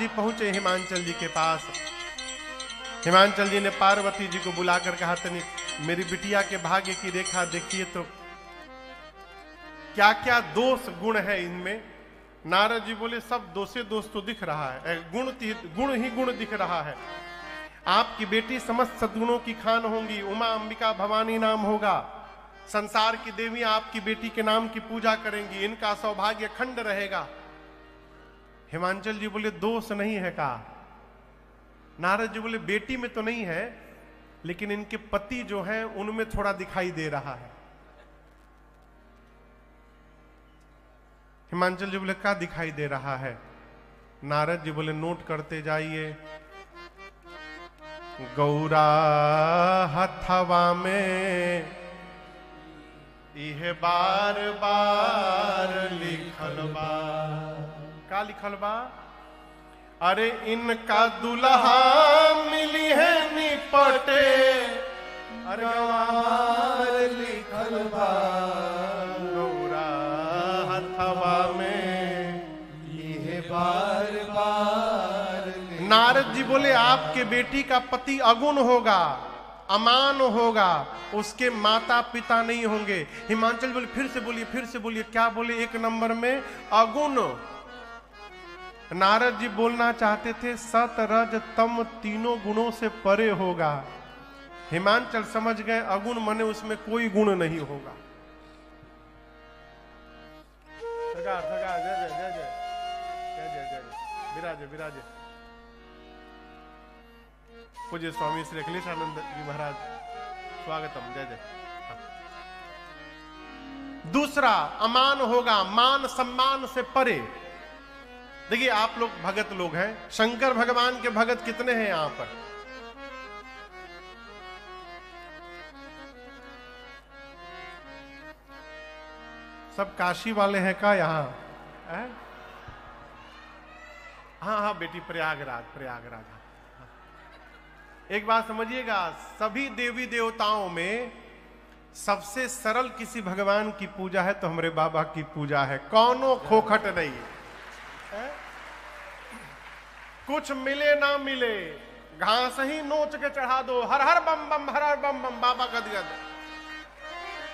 जी पहुंचे हिमांचल जी के पास। हिमांचल जी ने पार्वती जी को बुलाकर कहा, तनी मेरी बिटिया के भाग्य की रेखा देखिए तो क्या क्या दोष गुण है इनमें। नारद जी बोले, सब दोषे दोष तो दिख रहा है, गुण ही गुण दिख रहा है। आपकी बेटी समस्त सद्गुणों की खान होंगी, उमा अंबिका भवानी नाम होगा, संसार की देवियां आपकी बेटी के नाम की पूजा करेंगी, इनका सौभाग्य खंड रहेगा। हिमांचल जी बोले, दोष नहीं है का? नारद जी बोले, बेटी में तो नहीं है, लेकिन इनके पति जो हैं उनमें थोड़ा दिखाई दे रहा है। हिमांचल जी बोले, क्या दिखाई दे रहा है? नारद जी बोले, नोट करते जाइए। गौरा हथवा में इहे बार बार लिखल बा। का लिखल बा? अरे इनका दुल्हा मिली है निपटे, अरे गवार लिखल बा। गौरा हथवा में इहे बार बार। नारद जी बोले, आपके बेटी का पति अगुण होगा, अमान होगा, उसके माता पिता नहीं होंगे। हिमांचल बोले, फिर से बोलिए, फिर से बोलिए। क्या बोले? एक नंबर में अगुण। नारद जी बोलना चाहते थे सत रज तम तीनों गुणों से परे होगा। हिमांचल समझ गए अगुण माने उसमें कोई गुण नहीं होगा। सरकार सरकार, जय जय जय जय जय जय जय, विराजे विराजे। पूज्य स्वामी श्री अखिलेशानंद जी महाराज, स्वागतम, जय जय। दूसरा अमान होगा, मान सम्मान से परे। देखिए, आप लोग भगत लोग हैं, शंकर भगवान के भगत कितने हैं यहां पर? सब काशी वाले हैं का यहां? हाँ हाँ बेटी, प्रयागराज प्रयागराज। एक बात समझिएगा, सभी देवी देवताओं में सबसे सरल किसी भगवान की पूजा है तो हमारे बाबा की पूजा है। कौनो खोखट नहीं है? कुछ मिले ना मिले, घास ही नोच के चढ़ा दो, हर हर बम बम, हर हर बम बम, बाबा गद गद।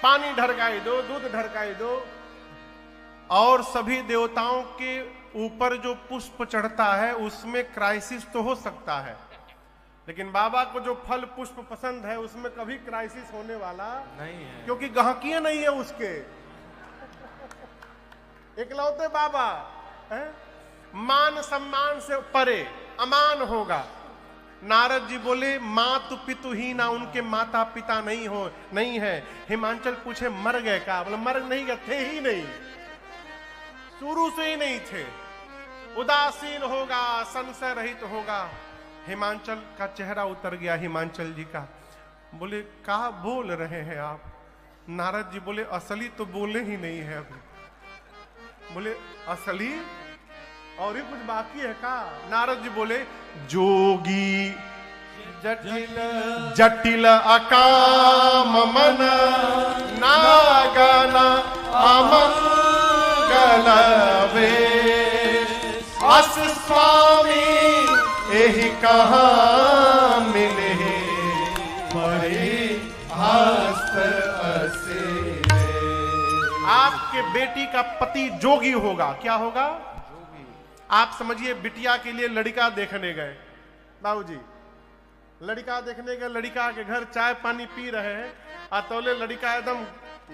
पानी ढरकाई दो, दूध ढरकाई दो। और सभी देवताओं के ऊपर जो पुष्प चढ़ता है उसमें क्राइसिस तो हो सकता है, लेकिन बाबा को जो फल पुष्प पसंद है उसमें कभी क्राइसिस होने वाला नहीं है, क्योंकि गहकियां नहीं है उसके। इकलौते बाबा है? मान सम्मान से परे, अमान होगा। नारद जी बोले, मातु पितु ही ना, उनके माता पिता नहीं है। हिमांचल पूछे, मर गए का? बोले, मर नहीं गए, थे ही नहीं, शुरू से ही नहीं थे। उदासीन होगा, संशय रहित होगा। हिमांचल का चेहरा उतर गया हिमांचल जी का। बोले, क्या बोल रहे हैं आप? नारद जी बोले, असली तो बोले ही नहीं है अभी। बोले, असली और ही कुछ बाकी है का? नारद जी बोले, जोगी जटिल जटिल अकाम मन नागना अमंगल वेश, अस स्वामी यही कहाँ मिले परे हस्त असे। आपके बेटी का पति जोगी होगा। क्या होगा? जोगी। आप समझिए, बिटिया के लिए लड़का देखने गए, बाबूजी लड़का देखने गए, लड़का के घर चाय पानी पी रहे हैं, अतौले लड़का एकदम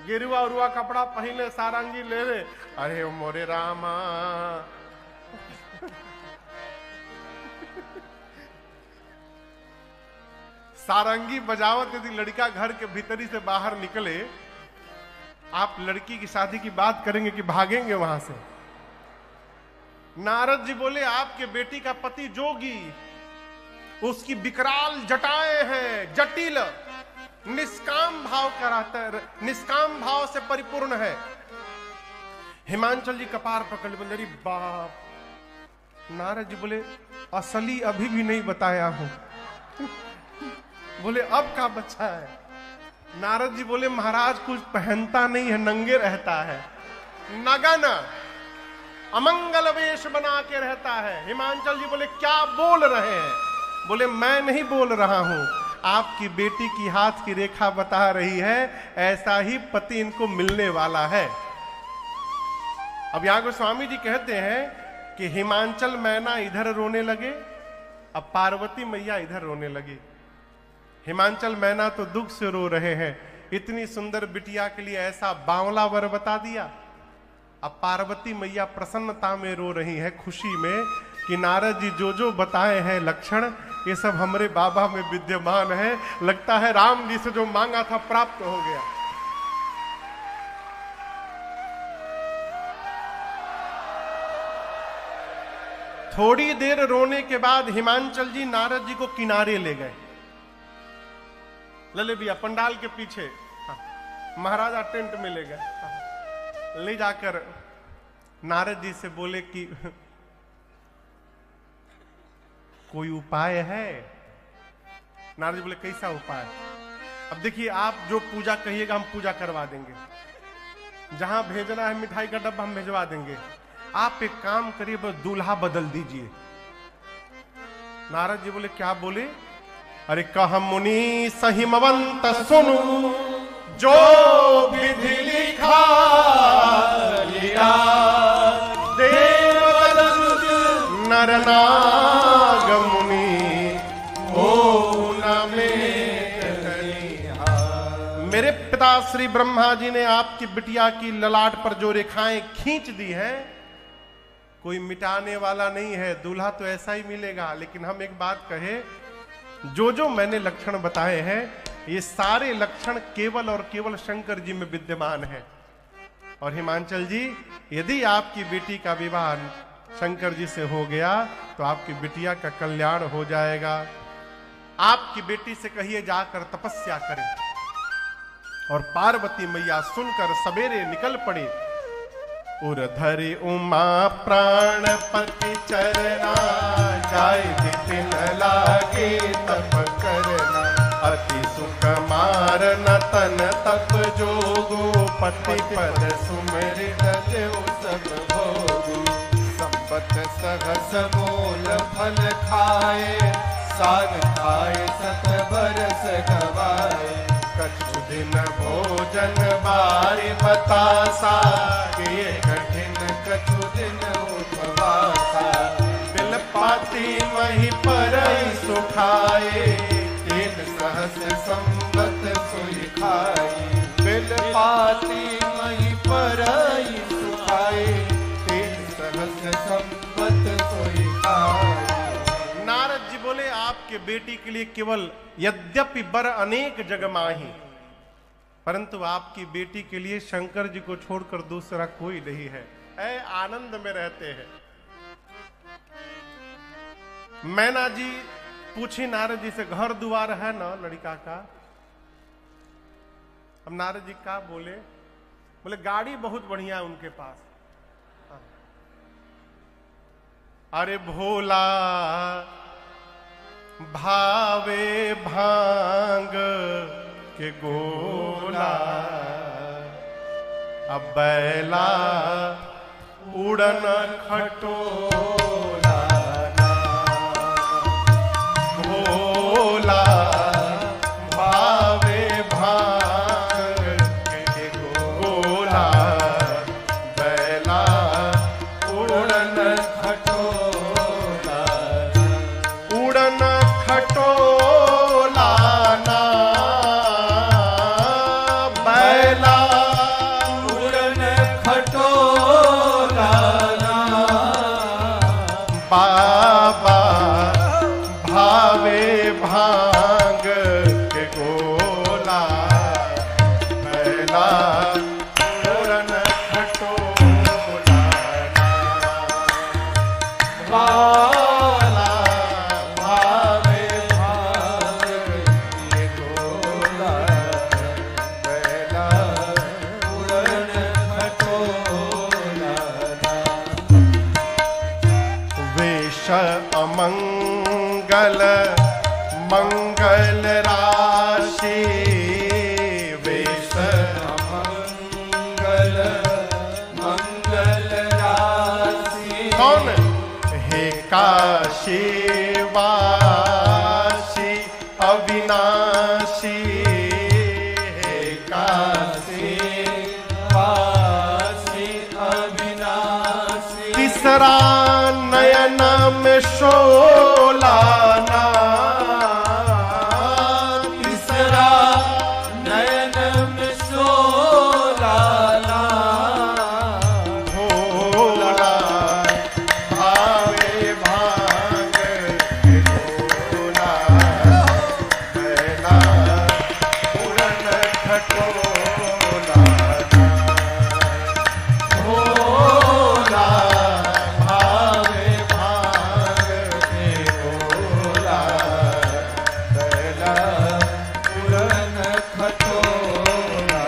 गेरुआ उरुआ कपड़ा पहले, सारंगी ले ले, अरे मोरे रामा। सारंगी बजावत यदि लड़का घर के भीतरी से बाहर निकले, आप लड़की की शादी की बात करेंगे कि भागेंगे वहां से? नारद जी बोले, आपके बेटी का पति जोगी, उसकी विकराल जटाएं हैं, जटिल, निष्काम भाव कराता है, निष्काम भाव से परिपूर्ण है। हिमांचल जी कपार पकड़ बोले, अरे बाप। नारद जी बोले, असली अभी भी नहीं बताया हूं। बोले, अब का बच्चा है? नारद जी बोले, महाराज कुछ पहनता नहीं है, नंगे रहता है, नगन। अमंगल वेश बना के रहता है। हिमांचल जी बोले क्या बोल रहे हैं? बोले मैं नहीं बोल रहा हूं, आपकी बेटी की हाथ की रेखा बता रही है, ऐसा ही पति इनको मिलने वाला है। अब यहां गोस्वामी जी कहते हैं कि हिमांचल मैना इधर रोने लगे, अब पार्वती मैया इधर रोने लगी। हिमांचल मैना तो दुख से रो रहे हैं, इतनी सुंदर बिटिया के लिए ऐसा बावला वर बता दिया। अब पार्वती मैया प्रसन्नता में रो रही है, खुशी में कि नारद जी जो जो बताए हैं लक्षण, ये सब हमारे बाबा में विद्यमान है। लगता है राम जी से जो मांगा था प्राप्त हो गया। थोड़ी देर रोने के बाद हिमांचल जी नारद जी को किनारे ले गए, लले भैया पंडाल के पीछे, महाराजा टेंट में ले गए। ले जाकर नारद जी से बोले कि कोई उपाय है? नारद जी बोले कैसा उपाय? अब देखिए, आप जो पूजा कहिएगा हम पूजा करवा देंगे, जहां भेजना है मिठाई का डब्बा हम भेजवा देंगे, आप एक काम करिए, बस दूल्हा बदल दीजिए। नारद जी बोले क्या बोले? अरे कह मुनि सहिमवंत सुनु, जो विधि लिखा लिया, देव नर नाग मुनि हो न मेरे पिता श्री ब्रह्मा जी ने आपकी बिटिया की ललाट पर जो रेखाएं खींच दी हैं, कोई मिटाने वाला नहीं है, दूल्हा तो ऐसा ही मिलेगा। लेकिन हम एक बात कहे, जो जो मैंने लक्षण बताए हैं, ये सारे लक्षण केवल और केवल शंकर जी में विद्यमान है। और हिमांचल जी, यदि आपकी बेटी का विवाह शंकर जी से हो गया तो आपकी बिटिया का कल्याण हो जाएगा। आपकी बेटी से कहिए जाकर तपस्या करे। और पार्वती मैया सुनकर सवेरे निकल पड़ी। उर्धरि उमा प्राणपति चरना, जाय दिन लागे तप करना, अति सुख मारन तन तप जोगो, पति पद सुमिरित देव सब भोगो, संपत सहस मोल फल खाए, साग खाए सत बरस गवाए, कछु दिन भोजन बारी बतासा, किए कठिन कछु दिन उपवासा, बिल पाती वही परई सुखाए, तीन सहस संवत सोई खाई, बिल पाती वही परई सुखाए, तीन सहस संवत सोई खाई। नारद जी बोले आपके बेटी के लिए केवल यद्यपि बर अनेक जग माही, परंतु आपकी बेटी के लिए शंकर जी को छोड़कर दूसरा कोई नहीं है। ऐ आनंद में रहते हैं। मैना जी पूछी नारद जी से, घर द्वार है ना लड़का का? अब नारद जी का बोले? बोले गाड़ी बहुत बढ़िया है उनके पास। अरे भोला भावे भांग के गोला, अब बैला उड़न खटोला, भोला भावे भांग के गोला, बैला उड़न खटोला, उड़न खटोला ना, बैला उड़न खटोला ना, बाबा भावे भांग के गोला, बैला उड़न खटोला ना, बाला भावे भांग के गोला, बैला उड़न खटोला ना। वेश अमंगल मंगल राशि, वेश अमंगल मंगल राशि, वासी अविनाशी हे काशी वासी अविनाशी। तीसरा नयन में शोलाना, तीसरा नयन में शोलाना। भोला भावे भाग भोला बैला पूरन खटोला। भोला भावे भाग भोला बैला पूरन खटोला।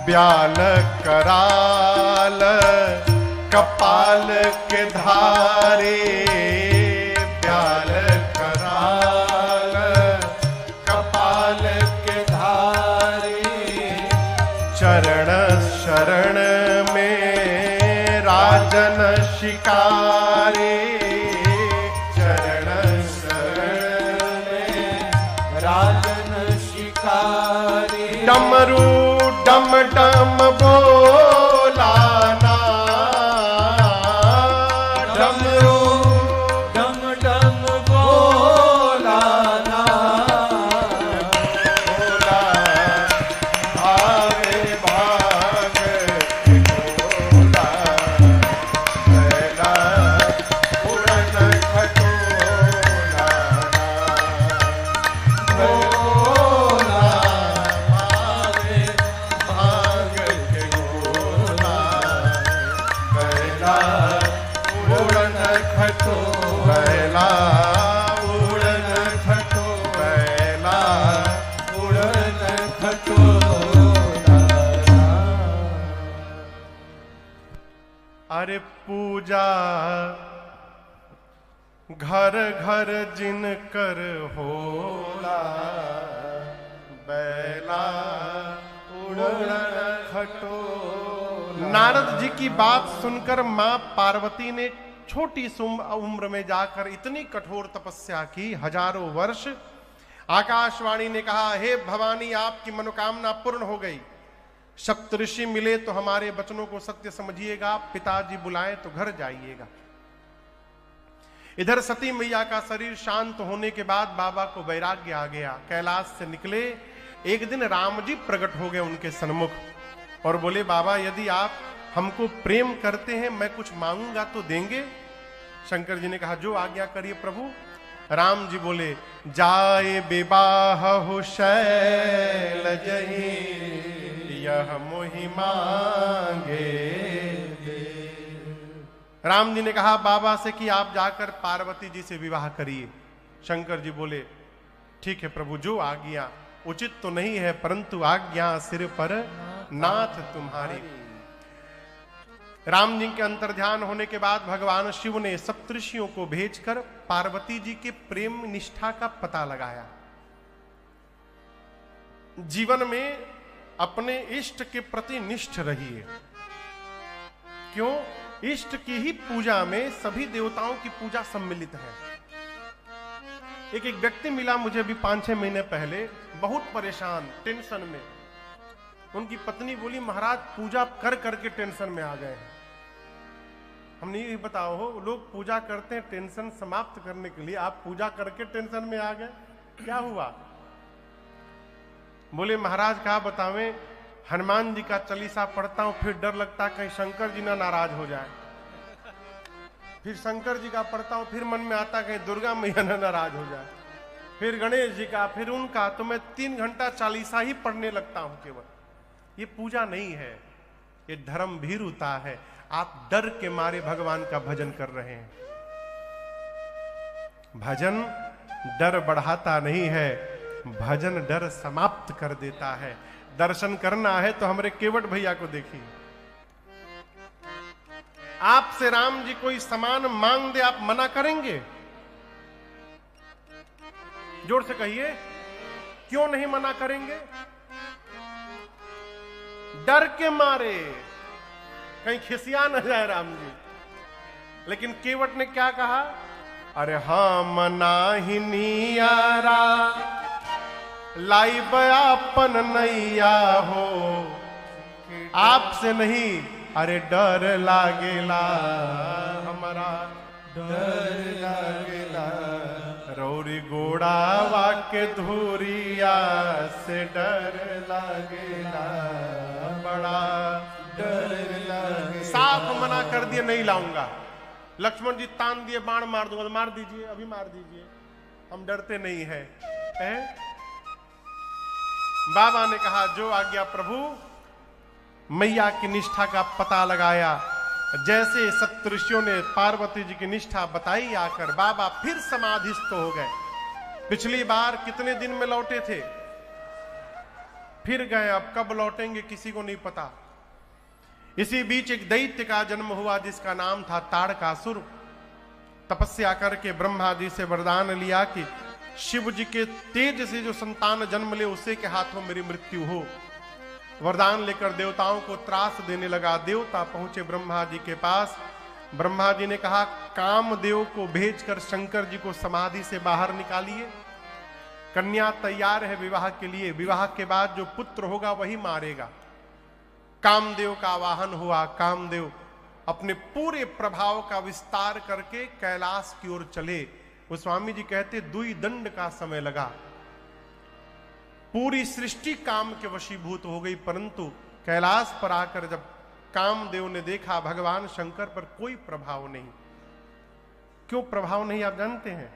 ब्याल कराल कपाल के धारे, ब्याल कराल कपाल के धारे। चरण शरण में राजन शिकारे, चरण शरण में राजन शिकारी। डमरू डम डम बोलाना, डमरू डम डम बोलाना। भोला भावे भाग भोला बैला पूरन खटोला। भोला भावे भाग भोला बैला पूरन खटोला। बैला पूरन खटोला। बैला उड़न खटोला। अरे पूजा घर घर जिन कर होला, बैला उड़न खटोला। नारद जी की बात सुनकर मां पार्वती ने छोटी उम्र में जाकर इतनी कठोर तपस्या की, हजारों वर्ष। आकाशवाणी ने कहा, हे भवानी आपकी मनोकामना पूर्ण हो गई। सप्तऋषि मिले तो हमारे वचनों को सत्य समझिएगा, पिताजी बुलाएं तो घर जाइएगा। इधर सती मैया का शरीर शांत होने के बाद बाबा को वैराग्य आ गया। कैलाश से निकले, एक दिन राम जी प्रकट हो गए उनके सन्मुख और बोले, बाबा यदि आप हमको प्रेम करते हैं, मैं कुछ मांगूंगा तो देंगे? शंकर जी ने कहा, जो आज्ञा करिए प्रभु। राम जी बोले, जाए विवाह हो शैलजहि, यह मोहि मांगे। राम जी ने कहा बाबा से कि आप जाकर पार्वती जी से विवाह करिए। शंकर जी बोले, ठीक है प्रभु, जो आज्ञा। उचित तो नहीं है, परंतु आज्ञा सिर पर नाथ तुम्हारी। राम जी के अंतर्ध्यान होने के बाद भगवान शिव ने सप्तऋषियों को भेजकर पार्वती जी के प्रेम निष्ठा का पता लगाया। जीवन में अपने इष्ट के प्रति निष्ठ रहिए। क्यों? इष्ट की ही पूजा में सभी देवताओं की पूजा सम्मिलित है। एक व्यक्ति मिला मुझे भी 5-6 महीने पहले, बहुत परेशान, टेंशन में। उनकी पत्नी बोली, महाराज पूजा कर करके टेंशन में आ गए हैं। हमने ये बताओ हो, लोग पूजा करते हैं टेंशन समाप्त करने के लिए, आप पूजा करके टेंशन में आ गए, क्या हुआ? बोले महाराज क्या बतावें, हनुमान जी का चालीसा पढ़ता हूं, फिर डर लगता कहीं शंकर जी ना नाराज हो जाए। फिर शंकर जी का पढ़ता हूं, फिर मन में आता कहीं दुर्गा मैया ना नाराज हो जाए। फिर गणेश जी का, फिर उनका, तो मैं 3 घंटा चालीसा ही पढ़ने लगता हूं केवल। ये पूजा नहीं है, ये धर्म भीरुता है। आप डर के मारे भगवान का भजन कर रहे हैं। भजन डर बढ़ाता नहीं है, भजन डर समाप्त कर देता है। दर्शन करना है तो हमारे केवट भैया को देखिए। आपसे राम जी कोई सामान मांग दे, आप मना करेंगे? जोर से कहिए, क्यों नहीं मना करेंगे? डर के मारे कहीं खिसिया न जाए राम जी। लेकिन केवट ने क्या कहा, अरे हम नाही नियारा लाई बयापन नैया हो, आपसे नहीं अरे डर लागेला हमारा, डर लागेला रौरी गोड़ा वाके धूरिया से डर लागेला, बड़ा डर लागेला। साफ मना कर दिए नहीं लाऊंगा। लक्ष्मण जी तान दिए बाण मार दूंगा, मार दीजिए अभी मार दीजिए, हम डरते नहीं है। बाबा ने कहा जो आज्ञा प्रभु। मैया की निष्ठा का पता लगाया, जैसे सप्तऋषियों ने पार्वती जी की निष्ठा बताई आकर बाबा फिर समाधिस्थ हो गए। पिछली बार कितने दिन में लौटे थे, फिर गए, अब कब लौटेंगे किसी को नहीं पता। इसी बीच एक दैत्य का जन्म हुआ जिसका नाम था ताड़कासुर। तपस्या करके ब्रह्मा जी से वरदान लिया कि शिव जी के तेज से जो संतान जन्म ले उसे के हाथों मेरी मृत्यु हो। वरदान लेकर देवताओं को त्रास देने लगा। देवता पहुंचे ब्रह्मा जी के पास। ब्रह्मा जी ने कहा कामदेव को भेजकर शंकर जी को समाधि से बाहर निकालिए। कन्या तैयार है विवाह के लिए, विवाह के बाद जो पुत्र होगा वही मारेगा। कामदेव का आवाहन हुआ। कामदेव अपने पूरे प्रभाव का विस्तार करके कैलाश की ओर चले। वो स्वामी जी कहते दुई दंड का समय लगा, पूरी सृष्टि काम के वशीभूत हो गई, परंतु कैलाश पर आकर जब कामदेव ने देखा भगवान शंकर पर कोई प्रभाव नहीं। क्यों प्रभाव नहीं आप जानते हैं?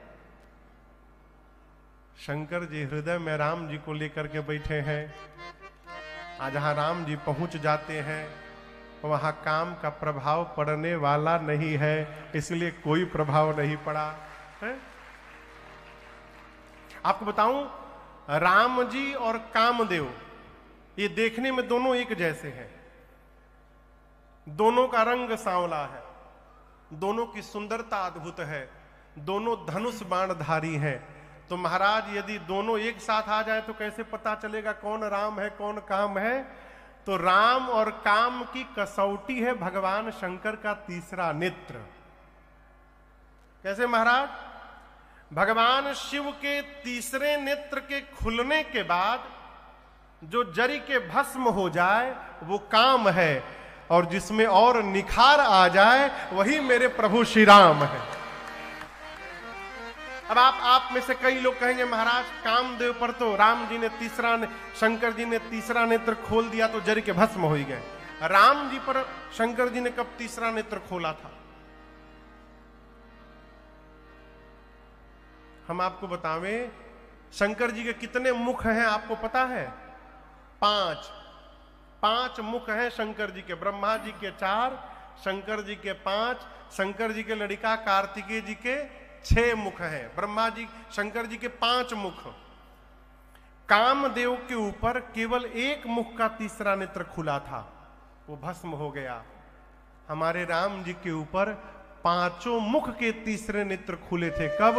शंकर जी हृदय में राम जी को लेकर के बैठे हैं। आज जहां राम जी पहुंच जाते हैं वहां काम का प्रभाव पड़ने वाला नहीं है, इसलिए कोई प्रभाव नहीं पड़ा है? आपको बताऊं, राम जी और कामदेव ये देखने में दोनों एक जैसे हैं। दोनों का रंग सांवला है, दोनों की सुंदरता अद्भुत है, दोनों धनुष बाणधारी हैं। तो महाराज यदि दोनों एक साथ आ जाए तो कैसे पता चलेगा कौन राम है कौन काम है? तो राम और काम की कसौटी है भगवान शंकर का तीसरा नेत्र। कैसे महाराज? भगवान शिव के तीसरे नेत्र के खुलने के बाद जो जरी के भस्म हो जाए वो काम है, और जिसमें और निखार आ जाए वही मेरे प्रभु श्री राम है। अब आप में से कई लोग कहेंगे महाराज कामदेव पर तो राम जी ने शंकर जी ने तीसरा नेत्र खोल दिया तो जरी के भस्म हो ही गए। राम जी पर शंकर जी ने कब तीसरा नेत्र खोला था? हम आपको बतावें, शंकर जी के कितने मुख हैं आपको पता है? 5 मुख हैं शंकर जी के। ब्रह्मा जी के 4, शंकर जी के 5, शंकर जी के लड़का कार्तिकेय जी के 6 मुख हैं। ब्रह्मा जी शंकर जी के 5 मुख। कामदेव के ऊपर केवल 1 मुख का तीसरा नेत्र खुला था, वो भस्म हो गया। हमारे राम जी के ऊपर 5 मुख के तीसरे नेत्र खुले थे। कब?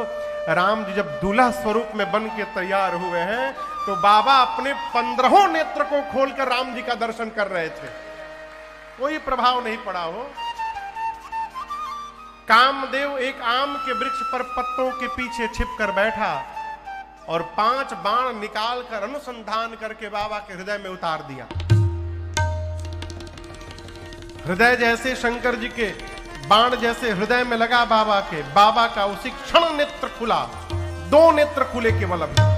राम जी जब दूल्हा स्वरूप में बन के तैयार हुए हैं तो बाबा अपने 15 नेत्र को खोलकर राम जी का दर्शन कर रहे थे, कोई प्रभाव नहीं पड़ा हो। कामदेव एक आम के वृक्ष पर पत्तों के पीछे छिपकर बैठा और 5 बाण निकालकर अनुसंधान करके बाबा के हृदय में उतार दिया। हृदय जैसे शंकर जी के बाण जैसे हृदय में लगा बाबा के, बाबा का उसी क्षण नेत्र खुला। 2 नेत्र खुले केवल। अभी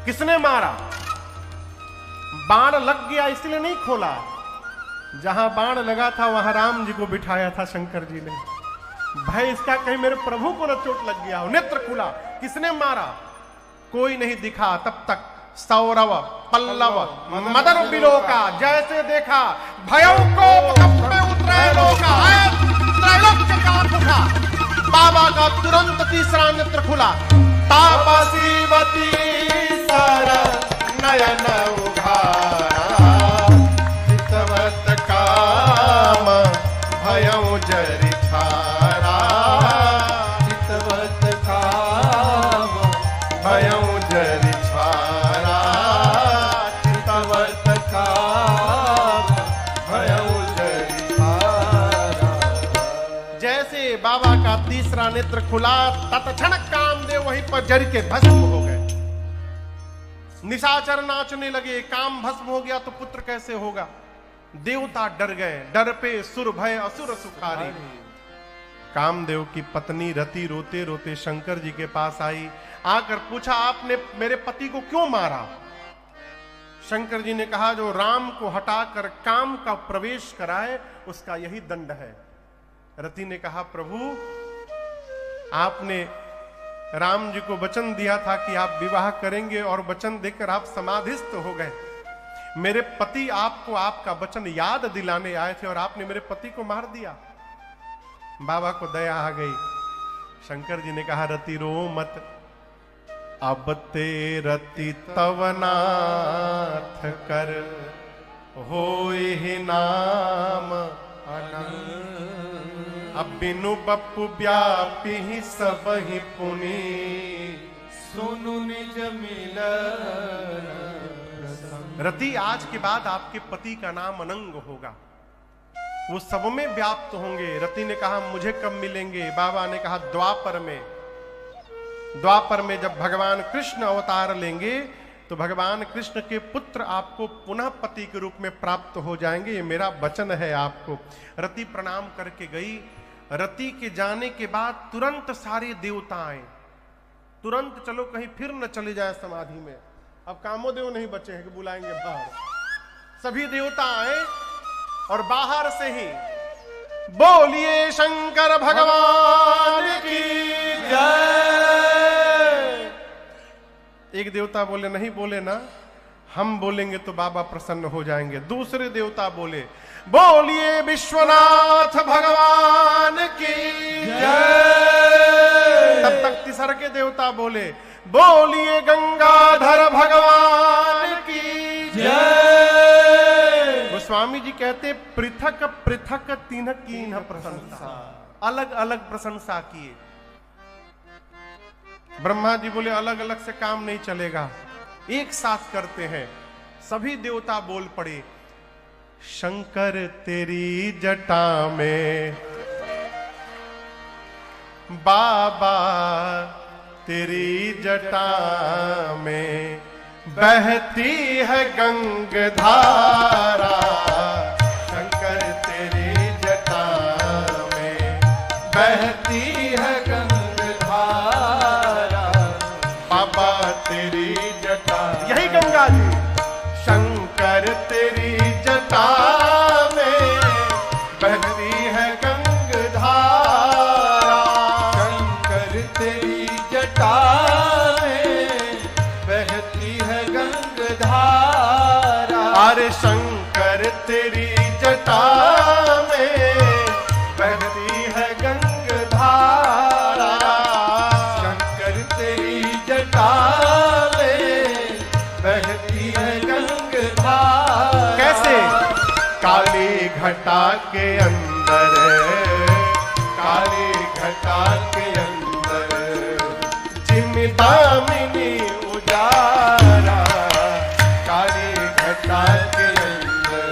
किसने मारा? बाण लग गया इसलिए नहीं खोला, जहां बाण लगा था वहां राम जी को बिठाया था शंकर जी ने। भाई इसका कहीं मेरे प्रभु को न चोट लग गया हो। नेत्र खुला, किसने मारा? कोई नहीं दिखा। तब तक सौरव पल्लव मदन बिलोका जैसे देखा भयौ को उतरे लोका, त्रैलोक्य का उठा। बाबा का तुरंत तीसरा नेत्र खुला। तापसीवती सर नयन उघारा, चितवत काम भयौ जरि छारा, चितवत काम भयौ जरि छारा, चितवत काम तीसरा नेत्र खुला, तत्क्षण कामदेव वहीं पर जल के भस्म हो गए। निशाचर नाचने लगे, काम भस्म हो गया तो पुत्र कैसे होगा। देवता डर गए, डर पे सुर भय असुर सुखारी। कामदेव की पत्नी रति रोते रोते शंकर जी के पास आई, आकर पूछा आपने मेरे पति को क्यों मारा। शंकर जी ने कहा जो राम को हटाकर काम का प्रवेश कराए उसका यही दंड है। रति ने कहा प्रभु आपने राम जी को वचन दिया था कि आप विवाह करेंगे और वचन देकर आप समाधिस्थ हो गए। मेरे पति आपको आपका वचन याद दिलाने आए थे और आपने मेरे पति को मार दिया। बाबा को दया आ गई। शंकर जी ने कहा रति रो मत, अब ते रति तव नाथ कर होए ही नाम अब बिनु बप्पु व्यापी ही सब ही पुनी सुनु निज मिलन। रति आज के बाद आपके पति का नाम अनंग होगा, वो सब में व्याप्त होंगे। रति ने कहा मुझे कब मिलेंगे। बाबा ने कहा द्वापर में। द्वापर में जब भगवान कृष्ण अवतार लेंगे तो भगवान कृष्ण के पुत्र आपको पुनः पति के रूप में प्राप्त हो जाएंगे, ये मेरा वचन है आपको। रति प्रणाम करके गई। रति के जाने के बाद तुरंत सारे देवता आए, तुरंत चलो कहीं फिर न चले जाए समाधि में। अब कामोदेव नहीं बचे हैं कि बुलाएंगे बाहर। सभी देवता आए और बाहर से ही बोलिए शंकर भगवान की जय। एक देवता बोले नहीं बोले ना, हम बोलेंगे तो बाबा प्रसन्न हो जाएंगे। दूसरे देवता बोले बोलिए विश्वनाथ भगवान की जय। तब तक तीसरे के देवता बोले बोलिए गंगाधर भगवान की जय। गोस्वामी जी कहते पृथक पृथक तीन कीन्ह प्रशंसा, अलग अलग प्रशंसा किए। ब्रह्मा जी बोले अलग अलग से काम नहीं चलेगा, एक साथ करते हैं। सभी देवता बोल पड़े शंकर तेरी जटा में बाबा तेरी जटा में बहती है गंगधारा। शंकर तेरी जटा में बहती है गंगधारा। बाबा तेरी जटा, यही गंगा जी। शंकर तेरी जटा में बहती है गंगधारा। शंकर तेरी जटा में बहती है गंगधारा। अरे शंकर तेरी जटा में बहती है गंगधारा। शंकर तेरी जटा में बहती है गंगधारा। कैसे? काली घटा के अंदर, काली घटा के अंदर चिन्तामिनी उजारा। काली घटा के अंदर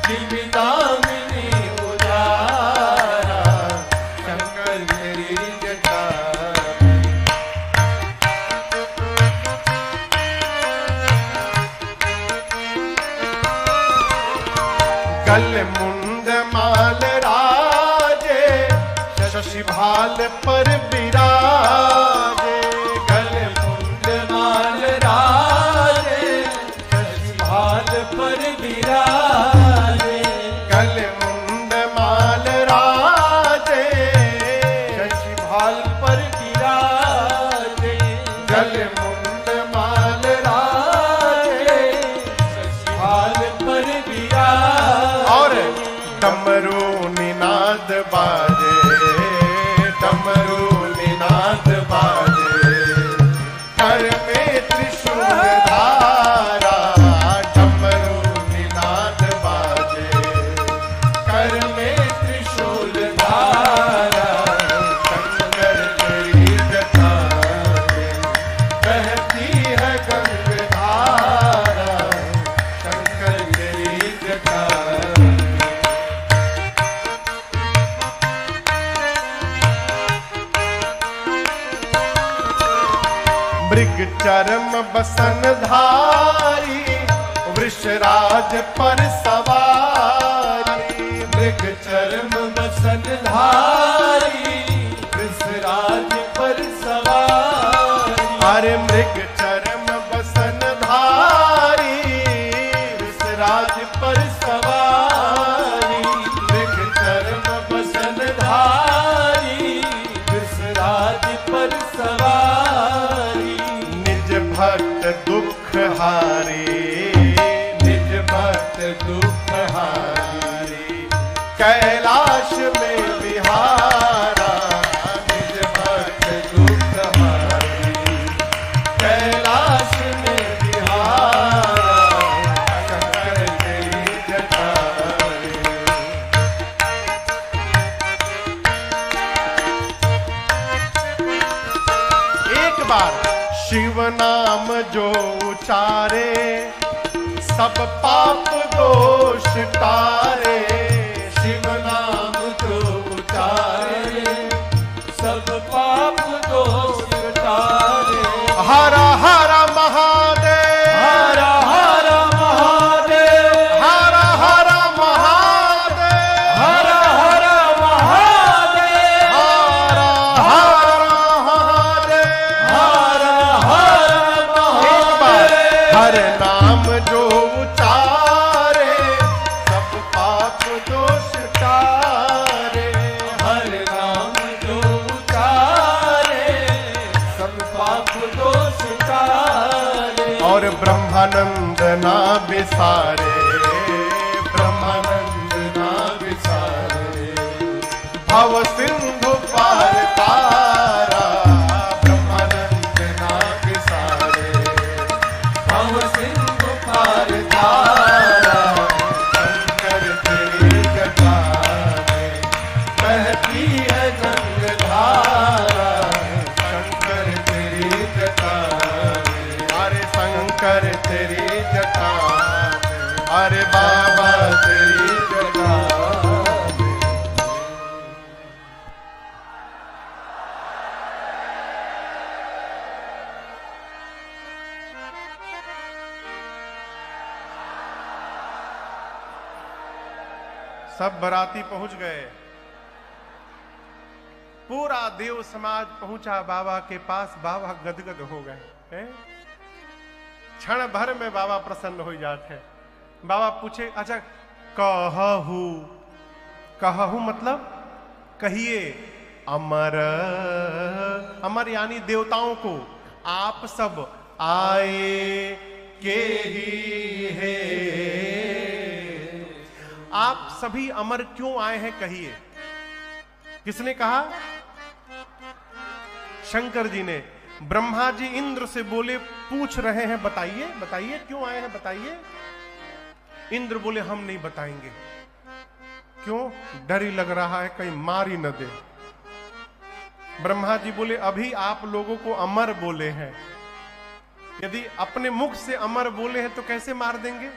चिन्तामिनी उजारा। शंकर तेरी जटा गल मुंड माल राजे शशि भाल पर विराजे। गल मुंड माल राजे शशि भाल पर विराजे। गल मुंड माल राजे शशि भाल पर विराजे। गल मुंड माल राजे शशि भाल पर विराजे। और डमरू निनाद बाजे, डमरू निनाद बाजे। कर में त्रिशूल धारा, डमरू निनाद बाजे। कर में त्रिशूल धारा। शंकर तेरी जटा में बहती है गंगधारा। शंकर तेरी जटा बसन धारी, वृषराज पर सवारी। मृग चर्म बसन धारी, वृषराज पर सवारी। अरे मृग चर्म बसन धारी, वृषराज पर सवारी। मृग चर्म बसन धारी, वृषराज पर सवारी। निज भक्त दुख हारी, निज भक्त दुख हारी। कैलाश में विहारा, निज भक्त दुख हारी। कैलाश में विहारा, शंकर तेरी जटारी। एक बार शिव नाम जो उचारे, सब पाप दोष तारे। शिव नाम जो उचारे, सब पाप दोष तारे। हर हर महादेव, हर हर महादेव, हर हर महादेव, हर हर महादेव, हर हर महादेव। हर हर महादेव। हर नाम जो उचारे, सब पाप दोष तारे। हर नाम जो उचारे, सब पाप दोष तारे। और ब्रह्मानंद ना बिसारे, ब्रह्मानंद ना विसारे। भव सिंधु पार तारा। ब्रह्मानंद ना विसारे। भव सिंधु पार तारा। शंकर तेरी जटा में बहती है गंगाधारा। शंकर तेरी जटा में। अरे शंकर तेरी जटा में, अरे बाबा तेरी जटा में। सब बराती पहुंच गए। पूरा देव समाज पहुंचा बाबा के पास। बाबा गदगद हो गए हैं? क्षण भर में बाबा प्रसन्न हो जाते हैं। बाबा पूछे, अच्छा कहू, कहू मतलब कहिए। अमर, अमर यानी देवताओं को, आप सब आए के ही है। आप सभी अमर क्यों आए हैं कहिए। किसने कहा? शंकर जी ने। ब्रह्मा जी इंद्र से बोले, पूछ रहे हैं, बताइए बताइए क्यों आए हैं, बताइए। इंद्र बोले, हम नहीं बताएंगे। क्यों? डर ही लग रहा है कहीं मार ही न दे। ब्रह्मा जी बोले, अभी आप लोगों को अमर बोले हैं, यदि अपने मुख से अमर बोले हैं तो कैसे मार देंगे।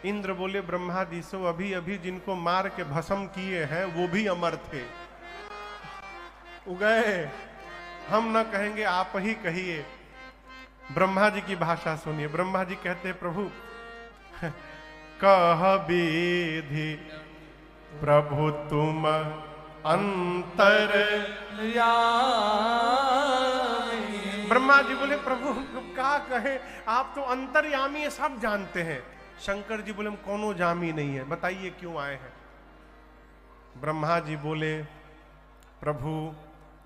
इंद्र बोले, ब्रह्मा जी सो अभी अभी जिनको मार के भस्म किए हैं वो भी अमर थे। उगए, हम न कहेंगे, आप ही कहिए। ब्रह्मा जी की भाषा सुनिए। ब्रह्मा जी कहते हैं, प्रभु कह विधि प्रभु तुम अंतर। ब्रह्मा जी बोले, प्रभु क्या कहे, आप तो अंतर्यामी है, सब जानते हैं। शंकर जी बोले, हम कोनो जामी नहीं है, बताइए क्यों आए हैं। ब्रह्मा जी बोले, प्रभु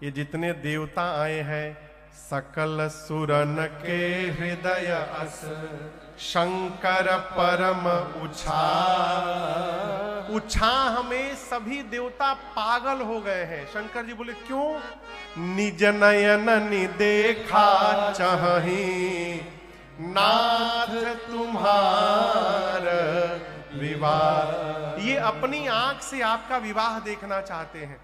ये जितने देवता आए हैं, सकल सुरन के हृदय अस शंकर परम उछाह। उछाह में सभी देवता पागल हो गए हैं। शंकर जी बोले, क्यों? निज नयन नि देखा चाही, नाथ तुम्हार विवाह। ये अपनी आंख से आपका विवाह देखना चाहते हैं।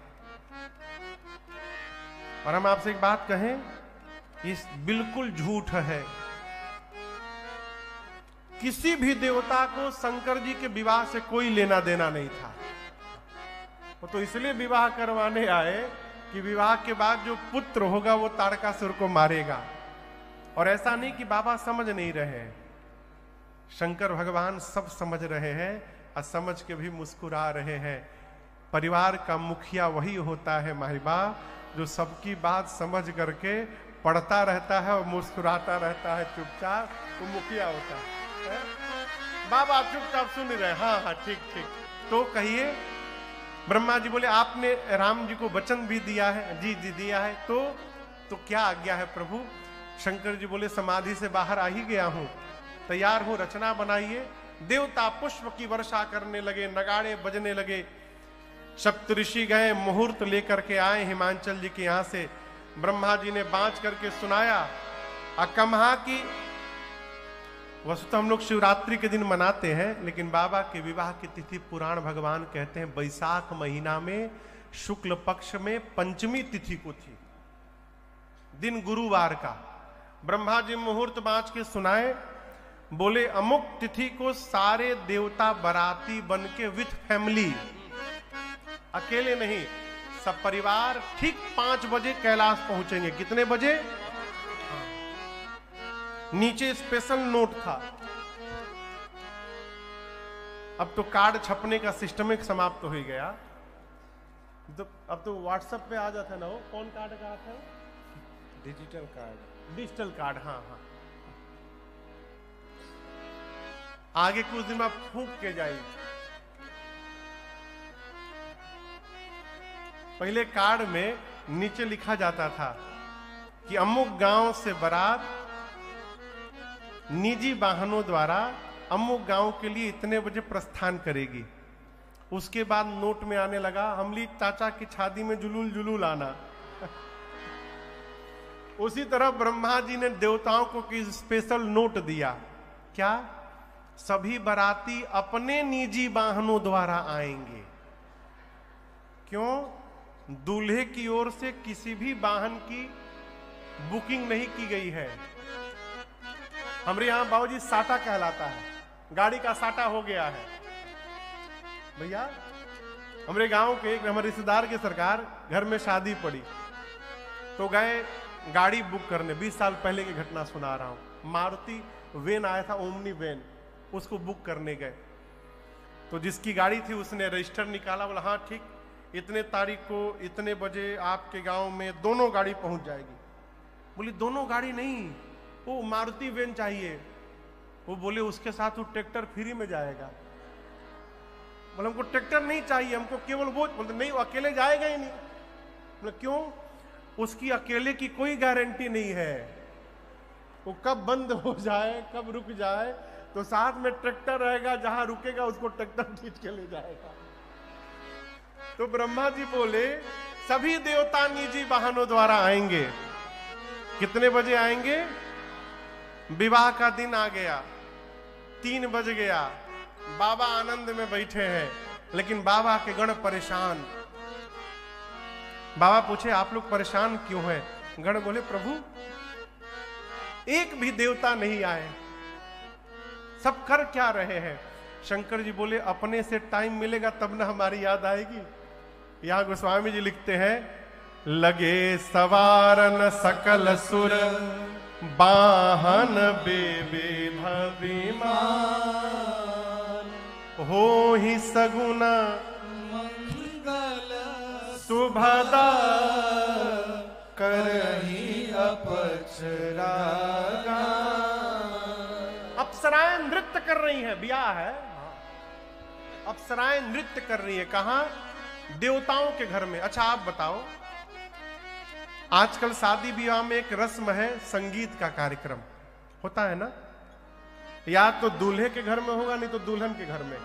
और हम आपसे एक बात कहें, ये बिल्कुल झूठ है। किसी भी देवता को शंकर जी के विवाह से कोई लेना देना नहीं था। वो तो इसलिए विवाह करवाने आए कि विवाह के बाद जो पुत्र होगा वो तारकासुर को मारेगा। और ऐसा नहीं कि बाबा समझ नहीं रहे हैं, शंकर भगवान सब समझ रहे हैं और समझ के भी मुस्कुरा रहे हैं। परिवार का मुखिया वही होता है माहिबा, जो सबकी बात समझ करके पढ़ता रहता है और मुस्कुराता रहता है चुपचाप, वो मुखिया होता है। बाबा चुपचाप सुन रहे, हाँ हाँ ठीक ठीक। तो कहिए, ब्रह्मा जी बोले आपने राम जी को वचन भी दिया है? जी जी दिया है। तो क्या आज्ञा है प्रभु? शंकर जी बोले समाधि से बाहर आ ही गया हूं, तैयार हो, रचना बनाइए। देवता पुष्प की वर्षा करने लगे, नगाड़े बजने लगे। सप्तऋषि गए, मुहूर्त लेकर के आए हिमांचल जी के यहां से। ब्रह्मा जी ने बांच करके सुनाया। कहा कि वस्तुतः हम लोग शिवरात्रि के दिन मनाते हैं, लेकिन बाबा के विवाह की तिथि पुराण भगवान कहते हैं बैसाख महीना में शुक्ल पक्ष में पंचमी तिथि को थी, दिन गुरुवार का। ब्रह्मा जी मुहूर्त बांच के सुनाए, बोले अमुक तिथि को सारे देवता बराती बन के विथ फैमिली, अकेले नहीं, सब परिवार ठीक 5 बजे कैलाश पहुंचेंगे। कितने बजे? नीचे स्पेशल नोट था। अब तो कार्ड छपने का सिस्टम एक समाप्त हो ही गया, तो अब तो व्हाट्सएप पे आ जाता है ना। वो कौन कार्ड का आता है? Digital card. डिजिटल कार्ड, हाँ हाँ। आगे कुछ दिन में फूंक के जाएगी। पहले कार्ड में नीचे लिखा जाता था कि अमुक गांव से बारात निजी वाहनों द्वारा अमुक गांव के लिए इतने बजे प्रस्थान करेगी। उसके बाद नोट में आने लगा हमली चाचा की शादी में जुलूल जुलूल आना। उसी तरह ब्रह्मा जी ने देवताओं को की स्पेशल नोट दिया। क्या? सभी बाराती अपने निजी वाहनों द्वारा आएंगे। क्यों? दूल्हे की ओर से किसी भी वाहन की बुकिंग नहीं की गई है। हमारे यहां बाबूजी साटा कहलाता है, गाड़ी का साटा हो गया है। भैया हमारे गांव के एक हमारे रिश्तेदार के सरकार घर में शादी पड़ी, तो गए गाड़ी बुक करने। 20 साल पहले की घटना सुना रहा हूं। मारुति वेन आया था, ओमनी वेन, उसको बुक करने गए। तो जिसकी गाड़ी थी उसने रजिस्टर निकाला, बोला हाँ ठीक, इतने तारीख को इतने बजे आपके गांव में दोनों गाड़ी पहुंच जाएगी। बोली दोनों गाड़ी नहीं, वो मारुति वेन चाहिए। वो बोले उसके साथ वो ट्रैक्टर फ्री में जाएगा। बोले हमको ट्रैक्टर नहीं चाहिए, हमको केवल वो। बोलते नहीं, वो अकेले जाएगा ही नहीं। बोले क्यों? उसकी अकेले की कोई गारंटी नहीं है, वो कब बंद हो जाए कब रुक जाए, तो साथ में ट्रैक्टर रहेगा, जहां रुकेगा उसको ट्रैक्टर खींच के ले जाएगा। तो ब्रह्मा जी बोले सभी देवता निजी वाहनों द्वारा आएंगे। कितने बजे आएंगे? विवाह का दिन आ गया, 3 बज गया, बाबा आनंद में बैठे हैं, लेकिन बाबा के गण परेशान। बाबा पूछे आप लोग परेशान क्यों हैं? गण बोले प्रभु एक भी देवता नहीं आए, सब कर क्या रहे हैं? शंकर जी बोले अपने से टाइम मिलेगा तब ना हमारी याद आएगी। यहां गोस्वामी जी लिखते हैं लगे सवारन सकल सुर बाहन बेविध विमान, हो ही सगुना मंगल सुभदा करही अपचरा। अप्सराएं नृत्य कर रही हैं, ब्याह है, अप्सराएं नृत्य कर रही है। कहां? देवताओं के घर में। अच्छा आप बताओ, आजकल शादी विवाह में एक रस्म है, संगीत का कार्यक्रम होता है ना। या तो दूल्हे के घर में होगा, नहीं तो दुल्हन के घर में।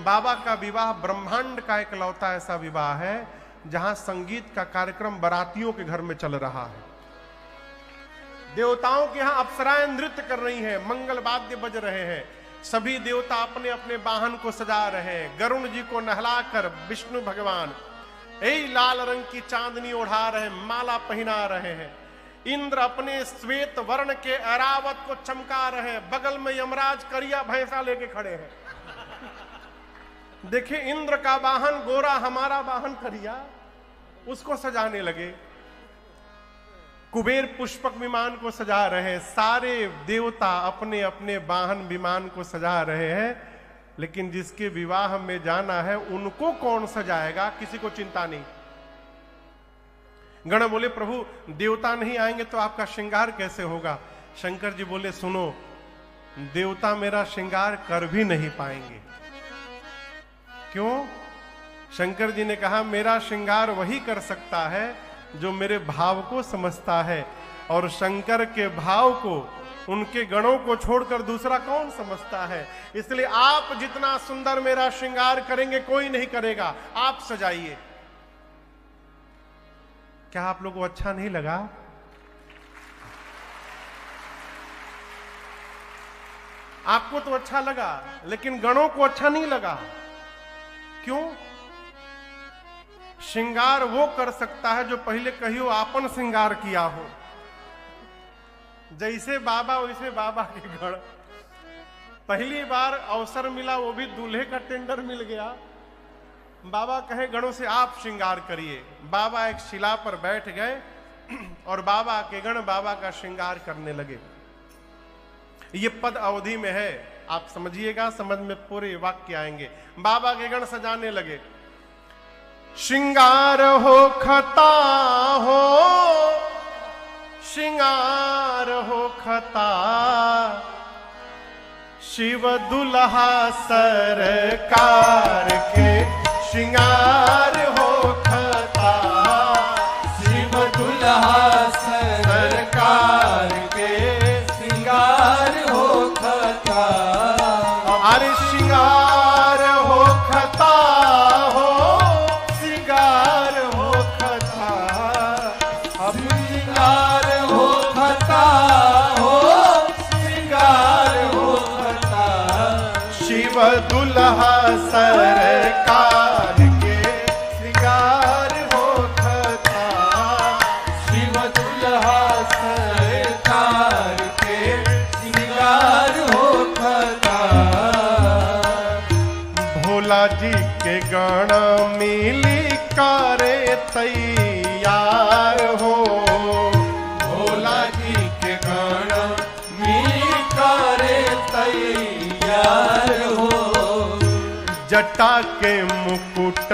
बाबा का विवाह ब्रह्मांड का इकलौता ऐसा विवाह है जहां संगीत का कार्यक्रम बारातियों के घर में चल रहा है। देवताओं के यहां अप्सराएं नृत्य कर रही हैं, मंगल वाद्य बज रहे हैं, सभी देवता अपने अपने वाहन को सजा रहे हैं। गरुण जी को नहलाकर विष्णु भगवान लाल रंग की चांदनी ओढ़ा रहे, माला पहना रहे हैं। इंद्र अपने श्वेत वर्ण के ऐरावत को चमका रहे हैं, बगल में यमराज करिया भैंसा लेके खड़े हैं। देखिए इंद्र का वाहन गोरा, हमारा वाहन करिया, उसको सजाने लगे। कुबेर पुष्पक विमान को सजा रहे हैं, सारे देवता अपने अपने वाहन विमान को सजा रहे हैं, लेकिन जिसके विवाह में जाना है उनको कौन सजाएगा, किसी को चिंता नहीं। गण बोले प्रभु देवता नहीं आएंगे तो आपका श्रृंगार कैसे होगा? शंकर जी बोले सुनो, देवता मेरा श्रृंगार कर भी नहीं पाएंगे। क्यों? शंकर जी ने कहा मेरा श्रृंगार वही कर सकता है जो मेरे भाव को समझता है, और शंकर के भाव को, उनके गणों को छोड़कर दूसरा कौन समझता है। इसलिए आप जितना सुंदर मेरा श्रृंगार करेंगे कोई नहीं करेगा, आप सजाइए। क्या आप लोगों को अच्छा नहीं लगा? आपको तो अच्छा लगा, लेकिन गणों को अच्छा नहीं लगा। क्यों? श्रृंगार वो कर सकता है जो पहले कहियो आपन श्रृंगार किया हो। जैसे बाबा वैसे बाबा के गण। पहली बार अवसर मिला, वो भी दूल्हे का टेंडर मिल गया। बाबा कहे गणों से आप श्रृंगार करिए। बाबा एक शिला पर बैठ गए और बाबा के गण बाबा का श्रृंगार करने लगे। ये पद अवधि में है, आप समझिएगा, समझ में पूरे वाक्य आएंगे। बाबा के गण सजाने लगे। श्रृंगार हो खता हो, श्रृंगार हो खता, शिव दुल्हा सरकार के श्रृंगार हो खता, शिव दुल्हा सरकार के श्रृंगार हो खता। अरे श्रृंगार हो खता हो, श्रृंगार हो खता, अब श्रृंगार हो खता हो, श्रृंगार हो खता, शिव दुल्हा सरकार के श्रृंगार हो खता, शिव दुल्हा सरकार के श्रृंगार हो खता। भोला जी के गण मिली करे तैयार हो, भोला जी के गण मिली करे तैयार हो, जटा के मुकुट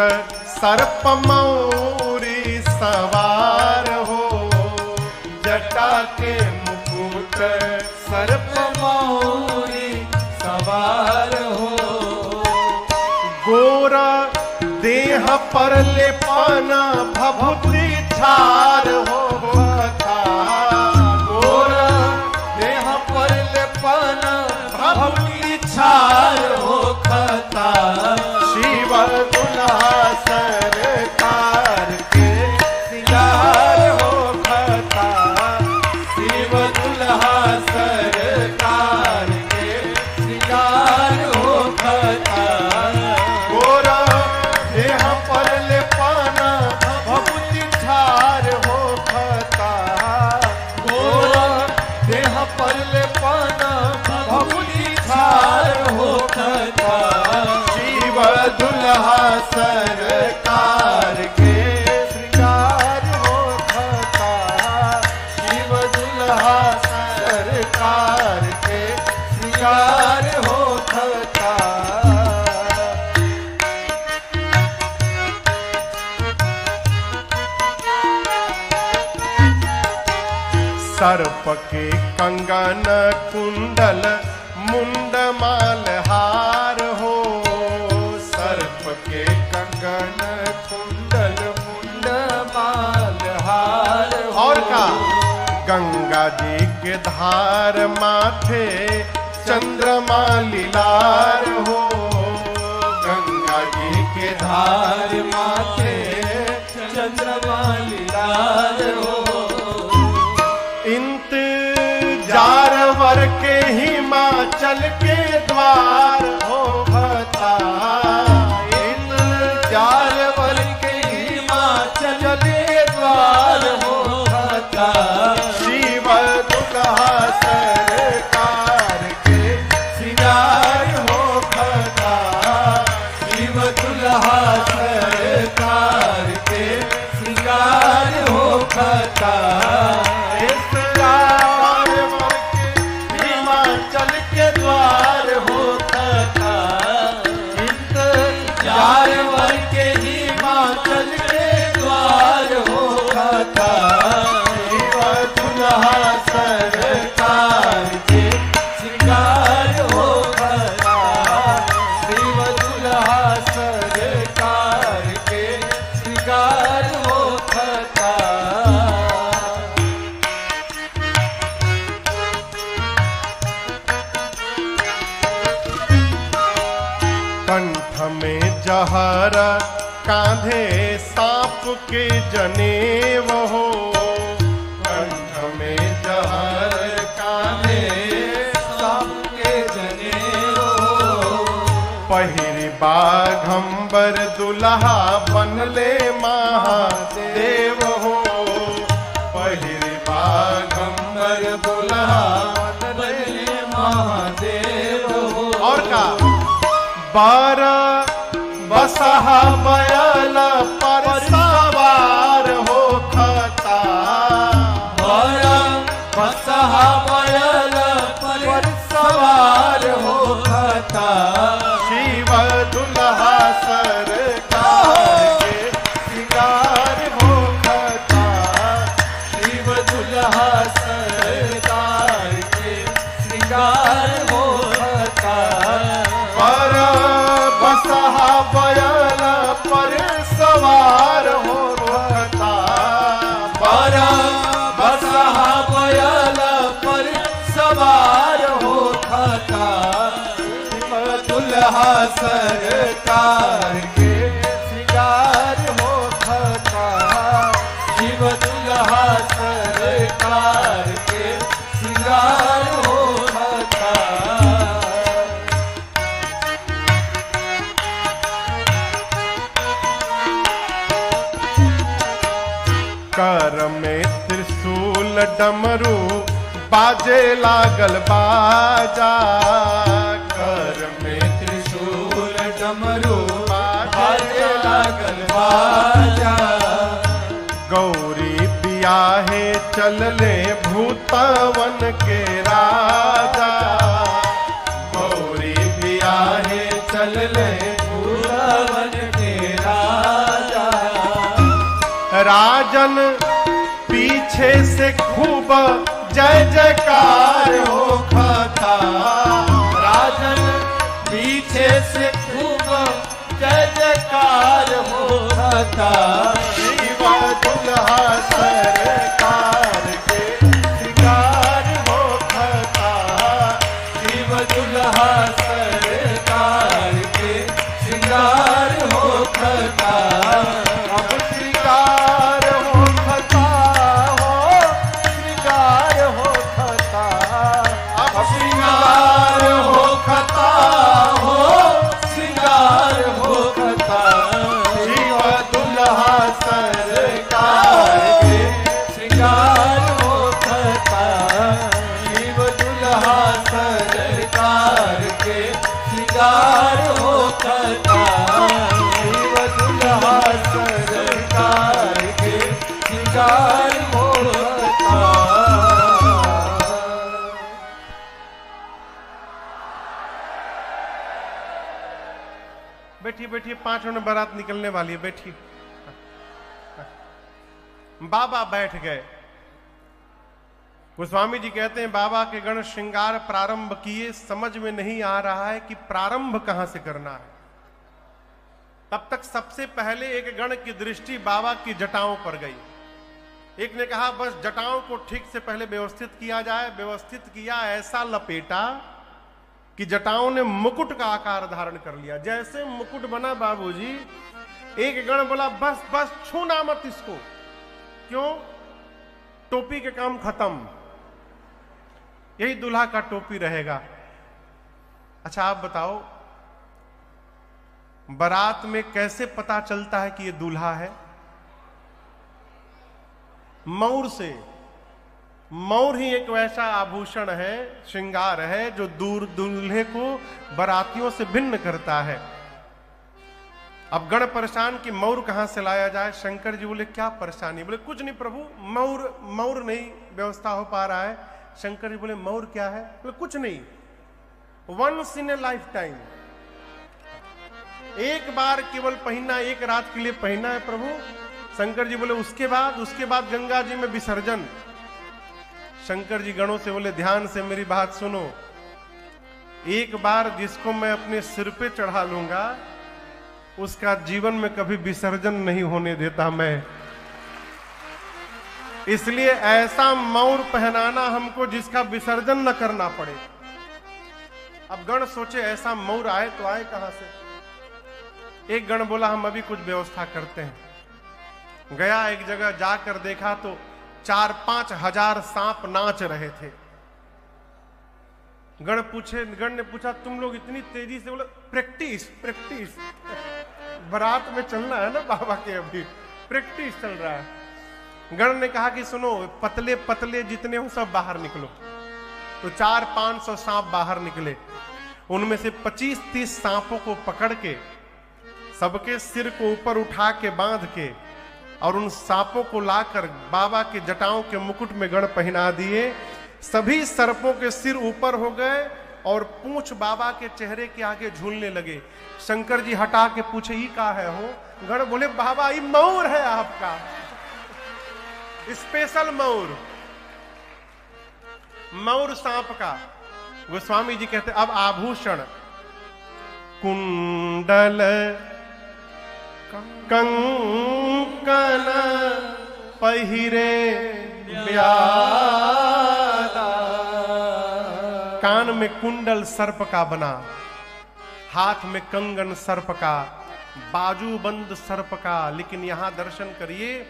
सर्प मौरी सवार हो, जटा के मुकुट सर्प मौरी सवार हो, गोरा देह पर लेपना भभूति छार हो कथा, गोरा देह पर लेपना भभूति छार हो खता, शिव दुल्हा सरकार के श्रृंगार हो खता, शिव दुल्हा सरकार के श्रृंगार हो खता, गोरा देह पर लेपना भभूति छार हो खता, गोरा देह पर लेपना भभूति छार हो खता, शिव दुल्हा सरकार के श्रृंगार हो खता, शिव दुल्हा सरकार के श्रृंगार हो खता। सर्प के कंगन कुंडल मुंड माल हार हो, सर्प के कंगन कुंडल मुंड माल हार हो, और का गंगा जी के धार माथे चंद्रमा लीलार हो, गंगा जी के धार माथे चंद्रमा लीलार हो, इंतजार वर के हिमाचल के द्वार हो खता, इंतजार वर के हिमाचल के द्वार हो खता, शिव दुल्हा सरकार के श्रृंगार हो खता, शिव दुल्हा सरकार के श्रृंगार हो खता, कंठ में जहर कांधे सांप के जनेव हो, कंठ में जहर कांधे सांप के जनेऊ हो। पहिरी बाघंबर दुल्हा बनले महादेव हो, पहिरी बाघंबर दुल्हा बनले महादेव हो। और का बार बसहा बैल पर सवार हो खता, बड़ा बसहा बैल पर सवार हो खता। शिव दुल्हा सरकार के श्रृंगार हो खता, शिव दुल्हा सरकार के श्रृंगार हो खता। पर बसहा बैल पर सवार हो खता, बड़ा बसहा बैल पर सवार हो खता। शिव दुल्हा सरकार के श्रृंगार हो खता। शिव दुल्हा सरकार के श्रृंगार हो खता। कर में त्रिशूल डमरू बाजे लागल बाजा, कर में त्रिशूल डमरू बाजे लागल बाजा। गौरी बियाहे चलले भूतवन के राजा, गौरी बियाहे चलले भूतवन के राजा। राजन पीछे से खूब जय जयकार हो खता, राजन पीछे से खूब जय जयकार हो खता। शिव दुल्हा सरकार के श्रृंगार हो खता, शिव दुल्हा सरकार के श्रृंगार हो खता। अब श्रृंगार हो खता हो, श्रृंगार हो खता, अब श्रृंगार हो खता हो, श्रृंगार हो खता। शिव दुल्हा सरकार के श्रृंगार हो खता। शिव दुल्हा सरकार के श्रृंगार हो खता। शिव दुल्हा सरकार के श्रृंगार हो खता। बैठिए बैठिए, 5 मिनट बारात निकलने वाली है, बैठिए। बाबा बैठ गए। गोस्वामी जी कहते हैं बाबा के गण श्रृंगार प्रारंभ किए, समझ में नहीं आ रहा है कि प्रारंभ कहां से करना है। तब तक सबसे पहले एक गण की दृष्टि बाबा की जटाओं पर गई। एक ने कहा बस जटाओं को ठीक से पहले व्यवस्थित किया जाए। व्यवस्थित किया, ऐसा लपेटा कि जटाओं ने मुकुट का आकार धारण कर लिया। जैसे मुकुट बना बाबूजी, एक गण बोला बस बस छूना मत इसको। क्यों? टोपी के काम खत्म, यही दूल्हा का टोपी रहेगा। अच्छा आप बताओ, बारात में कैसे पता चलता है कि ये दूल्हा है? मौर से। मौर ही एक वैसा आभूषण है, श्रृंगार है, जो दूर दूल्हे को बारातियों से भिन्न करता है। अब गण परेशान कि मौर कहां से लाया जाए। शंकर जी बोले क्या परेशानी? बोले कुछ नहीं प्रभु, मौर नहीं व्यवस्था हो पा रहा है। शंकर जी बोले मौर क्या है? बोले कुछ नहीं, once in a lifetime, एक बार केवल पहनना, एक रात के लिए पहनना है प्रभु। शंकर जी बोले उसके बाद गंगा जी में विसर्जन। शंकर जी गणों से बोले ध्यान से मेरी बात सुनो, एक बार जिसको मैं अपने सिर पे चढ़ा लूंगा उसका जीवन में कभी विसर्जन नहीं होने देता मैं। इसलिए ऐसा मौर पहनाना हमको जिसका विसर्जन न करना पड़े। अब गण सोचे ऐसा मौर आए तो आए कहां से? एक गण बोला हम अभी कुछ व्यवस्था करते हैं। गया एक जगह जाकर देखा तो 4-5 हजार सांप नाच रहे थे। गण ने पूछा तुम लोग इतनी तेजी से? बोला प्रैक्टिस प्रैक्टिस, बारात में चलना है ना बाबा के, अभी प्रैक्टिस चल रहा है। गण ने कहा कि सुनो, पतले पतले जितने हो सब बाहर निकलो। तो 400-500 सांप बाहर निकले। उनमें से 25-30 सांपों को पकड़ के सबके सिर को ऊपर उठा के बांध के और उन सांपों को लाकर बाबा के जटाओं के मुकुट में गण पहना दिए। सभी सर्पों के सिर ऊपर हो गए और पूंछ बाबा के चेहरे के आगे झूलने लगे। शंकर जी हटा के पूछे ये का है हो? गण बोले बाबा ये मयूर है आपका, स्पेशल मयूर, मयूर सांप का। गोस्वामी जी कहते अब आभूषण कुंडल कंकन पहिरे ब्यादा, कान में कुंडल सर्प का बना, हाथ में कंगन सर्प का, बाजू बंद सर्प का। लेकिन यहां दर्शन करिए,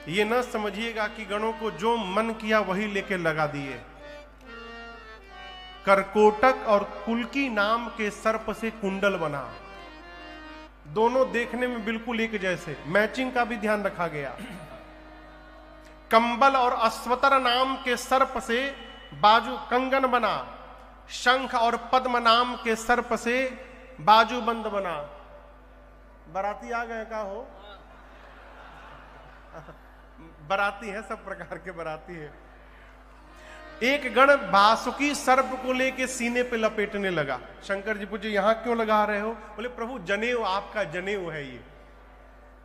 ये न समझिएगा कि गणों को जो मन किया वही लेके लगा दिए। करकोटक और कुल्की नाम के सर्प से कुंडल बना, दोनों देखने में बिल्कुल एक जैसे, मैचिंग का भी ध्यान रखा गया। कंबल और अश्वतर नाम के सर्प से बाजू कंगन बना, शंख और पद्म नाम के सर्प से बाजू बंद बना। बाराती आ गए का हो? बाराती है, सब प्रकार के बाराती है। एक गण बासुकी सर्प को लेके सीने पे लपेटने लगा। शंकर जी पूछे यहां क्यों लगा रहे हो? बोले प्रभु जनेऊ, आपका जनेऊ है ये।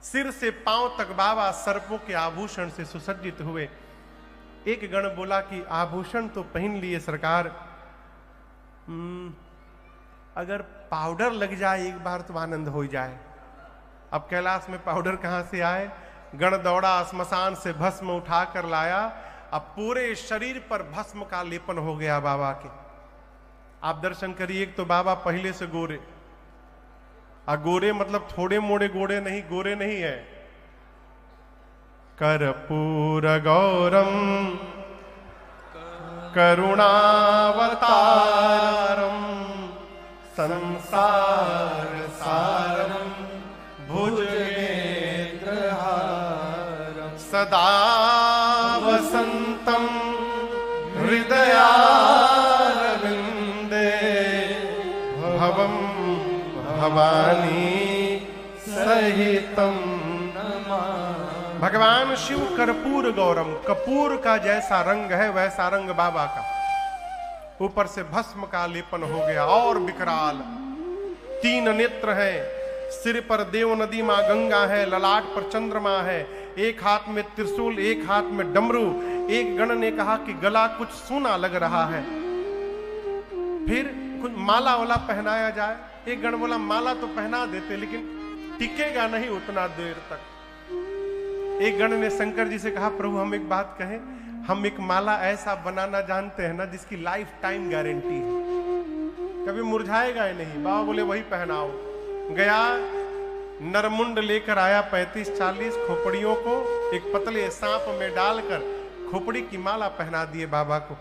सिर से पांव तक बाबा सर्पों के आभूषण से सुसज्जित हुए। एक गण बोला कि आभूषण तो पहन लिए सरकार, अगर पाउडर लग जाए एक बार तो आनंद हो जाए। अब कैलाश में पाउडर कहां से आए? गण दौड़ा, श्मशान से भस्म उठा कर लाया। अब पूरे शरीर पर भस्म का लेपन हो गया बाबा के। आप दर्शन करिए, एक तो बाबा पहले से गोरे, गोरे मतलब थोड़े मोड़े गोरे नहीं, गोरे नहीं है। कर्पूर गौरम करुणावतारम संसार सारम भुजगेन्द्रहारम सदा वसंतम हृदयारविंदे भवम भवानी सहितम नमामि। भगवान शिव कर्पूर गौरम, कपूर का जैसा रंग है वैसा रंग बाबा का। ऊपर से भस्म का लेपन हो गया और विकराल। 3 नेत्र है, सिर पर देव नदी मां गंगा है, ललाट पर चंद्रमा है, एक हाथ में त्रिशूल, एक हाथ में डमरू। एक गण ने कहा कि गला कुछ सूना लग रहा है, फिर कुछ माला वाला पहनाया जाए। एक गण बोला माला तो पहना देते लेकिन टिकेगा नहीं उतना देर तक। एक गण ने शंकर जी से कहा प्रभु हम एक बात कहें, हम एक माला ऐसा बनाना जानते हैं ना जिसकी लाइफ टाइम गारंटी है, कभी मुरझाएगा ही नहीं। बाबा बोले वही पहनाओ। गया, नरमुंड लेकर आया 35-40 खोपड़ियों को एक पतले सांप में डालकर खोपड़ी की माला पहना दिए बाबा को।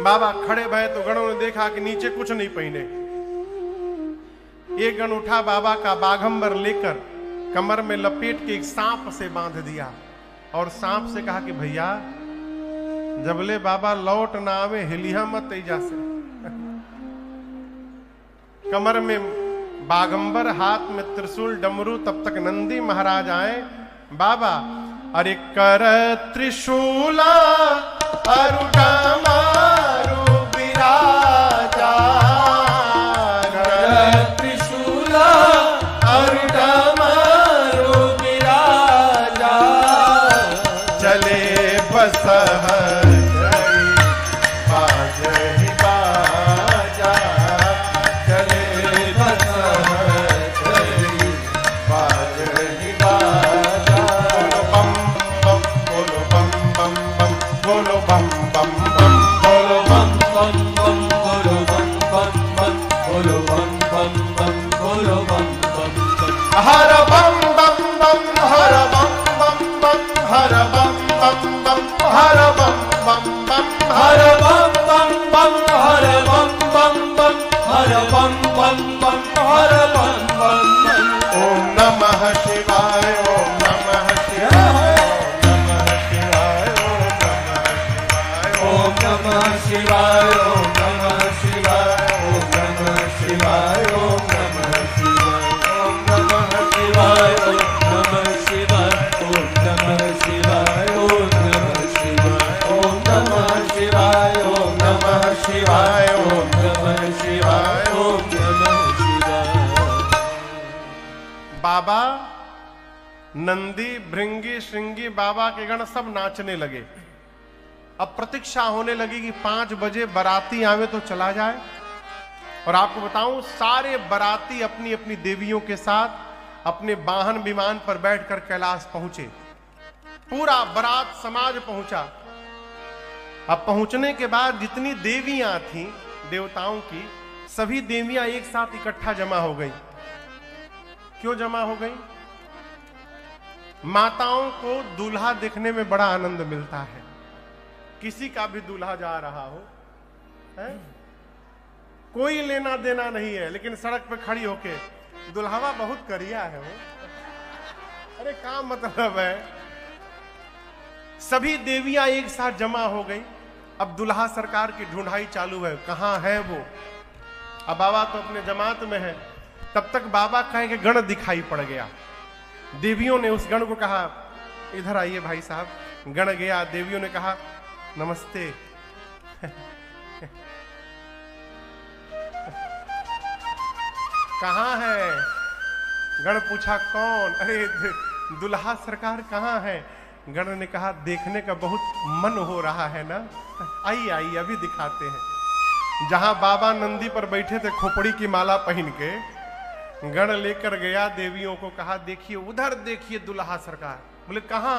बाबा खड़े भये तो गणों ने देखा कि नीचे कुछ नहीं पहने। एक गण उठा, बाबा का बाघंबर लेकर कमर में लपेट के एक सांप से बांध दिया और सांप से कहा कि भैया जबले बाबा लौट ना आवे हिलिया मत ऐजा से। कमर में बाघंबर, हाथ में त्रिशूल डमरू, तब तक नंदी महाराज आए। बाबा अरे कर त्रिशूला अरुटा मारू विराजा, कर त्रिशूला अरुटा मारू विराजा, चले बस बोलो बम बम बम, बोलो बाबा, नंदी, भृंगी, श्रृंगी बाबा के गण सब नाचने लगे। अब प्रतीक्षा होने लगी कि 5 बजे बाराती आवे तो चला जाए। और आपको बताऊं, सारे बाराती अपनी अपनी देवियों के साथ अपने वाहन विमान पर बैठकर कैलाश पहुंचे। पूरा बारात समाज पहुंचा। अब पहुंचने के बाद जितनी देवियां थीं देवताओं की, सभी देवियां एक साथ इकट्ठा जमा हो गई। क्यों जमा हो गई? माताओं को दूल्हा देखने में बड़ा आनंद मिलता है। किसी का भी दूल्हा जा रहा हो है? कोई लेना देना नहीं है, लेकिन सड़क पे खड़ी होके दुल्हावा बहुत करिया है वो। अरे क्या मतलब है? सभी देवियां एक साथ जमा हो गई। अब दुल्हा सरकार की ढूंढाई चालू है, कहां है वो? अब बाबा तो अपने जमात में है। तब तक बाबा कहे कि गण दिखाई पड़ गया। देवियों ने उस गण को कहा, इधर आइए भाई साहब। गण गया, देवियों ने कहा, नमस्ते। कहां है? गण पूछा, कौन? अरे दुल्हा सरकार कहां है? गण ने कहा, देखने का बहुत मन हो रहा है ना, आइए आइए अभी दिखाते हैं। जहां बाबा नंदी पर बैठे थे खोपड़ी की माला पहन के, गण लेकर गया देवियों को, कहा, देखिए उधर देखिए दुल्हा सरकार। बोले कहां?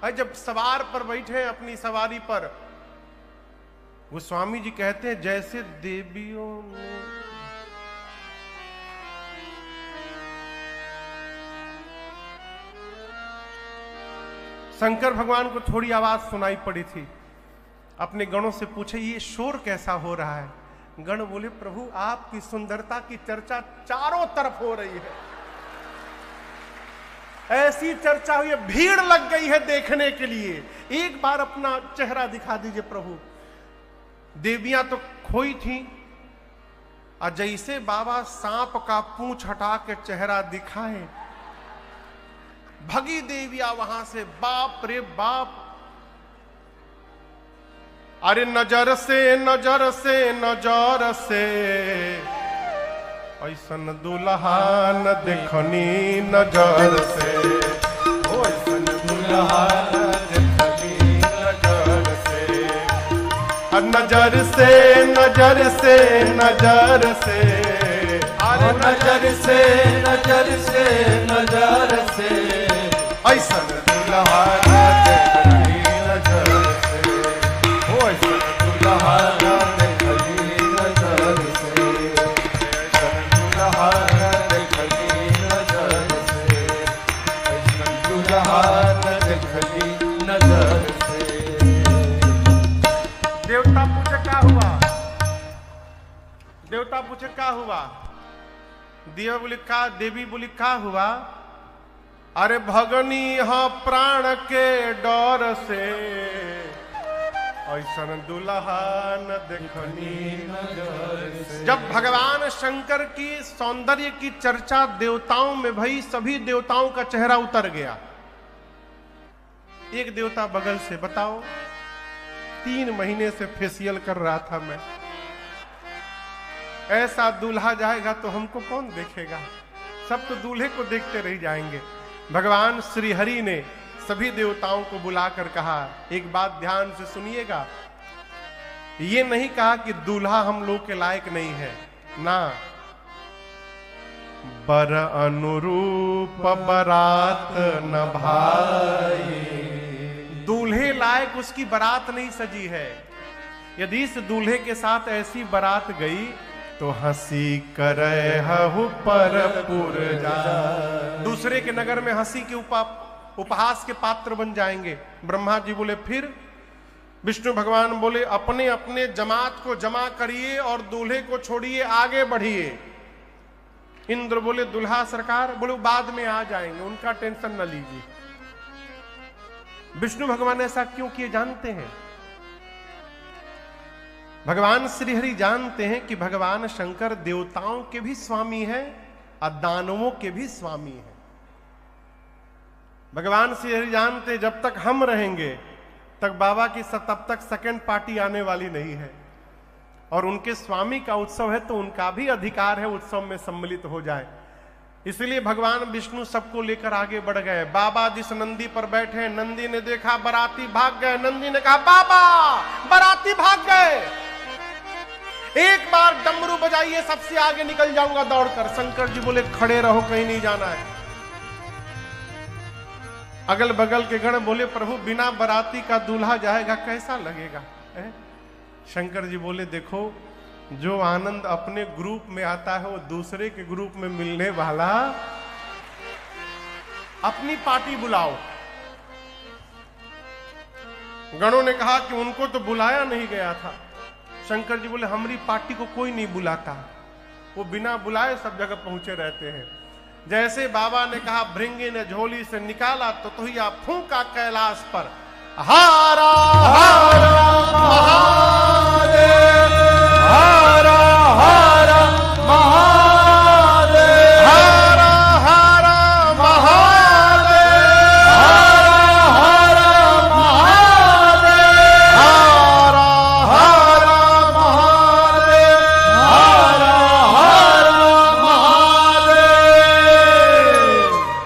अरे जब सवार पर बैठे अपनी सवारी पर। वो स्वामी जी कहते हैं, जैसे देवियों ने शंकर भगवान को थोड़ी आवाज सुनाई पड़ी थी। अपने गणों से पूछे, ये शोर कैसा हो रहा है? गण बोले, प्रभु आपकी सुंदरता की चर्चा चारों तरफ हो रही है। ऐसी चर्चा हुई है, भीड़ लग गई है देखने के लिए। एक बार अपना चेहरा दिखा दीजिए प्रभु। देवियां तो खोई थी, और जैसे बाबा सांप का पूंछ हटा के चेहरा दिखाए, भगी देवियां वहां से। बाप रे बाप! अरे नजर से नजर से नजर से ऐसन दुल्हा न देखनी नजर से, ऐसन दुल्हा न देखनी नजर से। नजर से नजर से नजर से, अरे नजर से नजर से नजर से ऐसन दुल्हा न देखनी नजर से, ऐसन दुल्हा न देखनी नजर से, ऐसन दुल्हा न देखनी नजर से, ऐसन दुल्हा न देखनी नजर से। देवता पूछे क्या हुआ? देवता पूछे क्या हुआ? दिया बोली का? देवी बोली का हुआ? अरे भगनी हा प्राण के डर से, ऐसन दुल्हा न देखनी नजर से। जब भगवान शंकर की सौंदर्य की चर्चा देवताओं में भई, सभी देवताओं का चेहरा उतर गया। एक देवता बगल से, बताओ 3 महीने से फेशियल कर रहा था मैं, ऐसा दूल्हा जाएगा तो हमको कौन देखेगा? सब तो दूल्हे को देखते रह जाएंगे। भगवान श्री हरि ने सभी देवताओं को बुलाकर कहा, एक बात ध्यान से सुनिएगा। ये नहीं कहा कि दूल्हा हम लोग के लायक नहीं है ना, बर अनुरूप बरात न भाई। दूल्हे लायक उसकी बारात नहीं सजी है। यदि इस दूल्हे के साथ ऐसी बारात गई तो हंसी करे हहु पर पुरजा। दूसरे के नगर में हंसी के उपहास के पात्र बन जाएंगे। ब्रह्मा जी बोले फिर? विष्णु भगवान बोले अपने अपने जमात को जमा करिए और दूल्हे को छोड़िए, आगे बढ़िए। इंद्र बोले दुल्हा सरकार, बोले बाद में आ जाएंगे, उनका टेंशन न लीजिए। विष्णु भगवान ऐसा क्यों किए जानते हैं? भगवान श्री हरि जानते हैं कि भगवान शंकर देवताओं के भी स्वामी हैं और दानवों के भी स्वामी हैं। भगवान श्री हरि जानते हैं जब तक हम रहेंगे तक बाबा की तब तक सेकंड पार्टी आने वाली नहीं है, और उनके स्वामी का उत्सव है तो उनका भी अधिकार है उत्सव में सम्मिलित हो जाए। इसलिए भगवान विष्णु सबको लेकर आगे बढ़ गए। बाबा जिस नंदी पर बैठे, नंदी ने देखा बाराती भाग गए। नंदी ने कहा बाबा बाराती भाग गए, एक बार डमरू बजाइए, सबसे आगे निकल जाऊंगा दौड़कर। शंकर जी बोले खड़े रहो, कहीं नहीं जाना है। अगल बगल के गण बोले प्रभु बिना बाराती का दूल्हा जाएगा, कैसा लगेगा? शंकर जी बोले देखो, जो आनंद अपने ग्रुप में आता है वो दूसरे के ग्रुप में मिलने वाला। अपनी पार्टी बुलाओ। गणों ने कहा कि उनको तो बुलाया नहीं गया था। शंकर जी बोले हमारी पार्टी को कोई नहीं बुलाता, वो बिना बुलाए सब जगह पहुंचे रहते हैं। जैसे बाबा ने कहा भृंगी ने झोली से निकाला तो तुहिया फूंका कैलाश पर, हारा हारा महादेव, हारा हारा महादेव, हारा हारा महादेव, हारा हारा महादेव, हारा हारा महादेव, हारा हारा महादेव।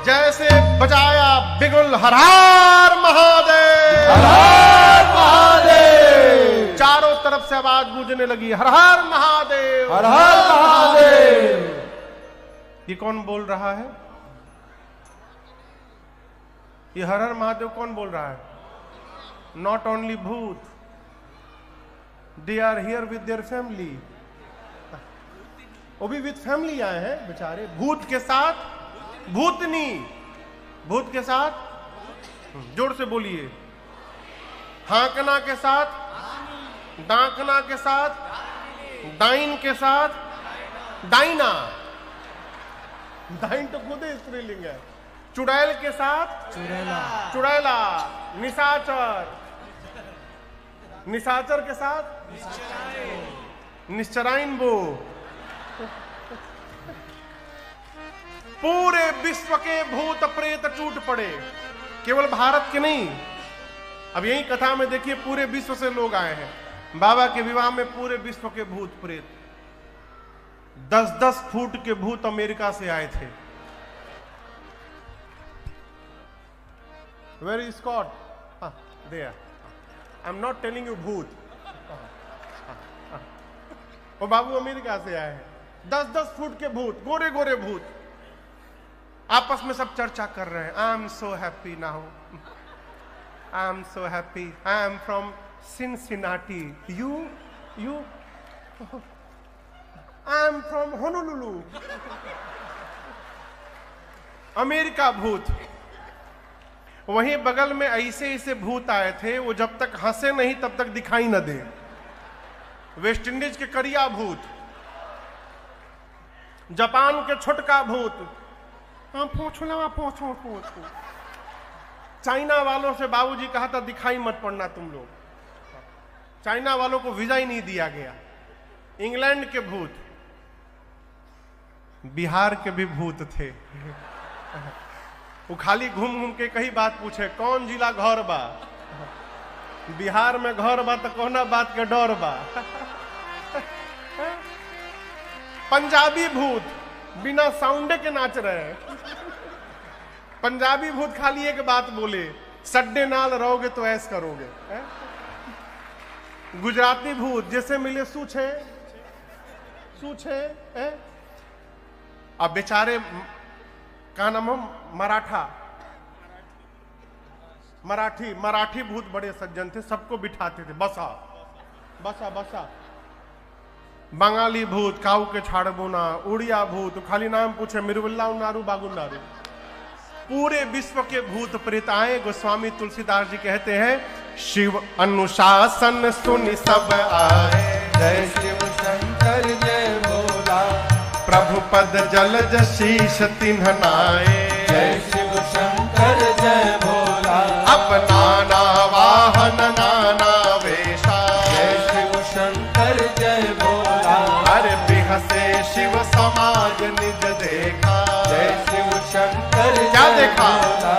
जैसे बजाया बिगुल हर हर महादेव, हर हर महादेव, चारों तरफ से आवाज गूंजने लगी हर हर महादेव, हर हर महादेव। ये कौन बोल रहा है? ये हर हर महादेव कौन बोल रहा है? नॉट ओनली भूत, they are here with their family. वो भी विद फैमिली आए हैं बेचारे। भूत के साथ भूतनी, भूत के साथ जोर से बोलिए, हांकना के साथ, डांकना के साथ, डाइन के साथ, डाइना, डाइन तो खुद ही स्त्रीलिंग है। चुड़ैल के साथ चुड़ैला, चुड़ैला, निशाचर, निशाचर के साथ निश्चराइन वो। पूरे विश्व के भूत प्रेत टूट पड़े, केवल भारत के नहीं। अब यही कथा में देखिए पूरे विश्व से लोग आए हैं। बाबा के विवाह में पूरे विश्व के भूत प्रेत, 10-10 फुट के भूत अमेरिका से आए थे। Where is Scott? There. I am not telling you भूत। वो बाबू अमेरिका से आए हैं, 10-10 फुट के भूत, गोरे गोरे भूत। आपस में सब चर्चा कर रहे हैं। I am so happy now, I am so happy, I am from Cincinnati. You? I am from Honolulu. America भूत। वहीं बगल में ऐसे ऐसे भूत आए थे, वो जब तक हंसे नहीं तब तक दिखाई न दे। वेस्ट इंडीज के करिया भूत, जापान के छोटका भूत, चाइना वालों से बाबूजी कहा था दिखाई मत पड़ना तुम लोग। चाइना वालों को वीजा ही नहीं दिया गया। इंग्लैंड के भूत, बिहार के भी भूत थे। वो खाली घूम घूम के कई बात पूछे, कौन जिला घर बा? बिहार में घर बा तो कौना बात के डर बा? पंजाबी भूत बिना साउंडे के नाच रहे हैं। पंजाबी भूत खाली एक बात बोले, सड्डे नाल रहोगे तो ऐस करोगे। गुजराती भूत जैसे मिले सूछे सूछे। अब बेचारे का नाम है मराठी भूत बड़े सज्जन थे, सबको बिठाते थे, बसा बसा बसा। बंगाली भूत काऊ के छाड़बुना, उड़िया भूत खाली नाम पूछे, मिरुल्ला उन्नारू बागुन्नारू। पूरे विश्व के भूत प्रेत आए। गोस्वामी तुलसीदास जी कहते हैं, शिव अनुशासन सुनि सब आए, जय शिव शंकर जय भोला, प्रभु पद जलज शीश तिन्ह नाए, जय शिव शंकर जय भोला। अब नाना वाहन नाना वेशा, जय शिव शंकर जय भोला। अरे बिहसे शिव समाज निज देखा, जय शिव शंकर क्या जय देखा? भोला।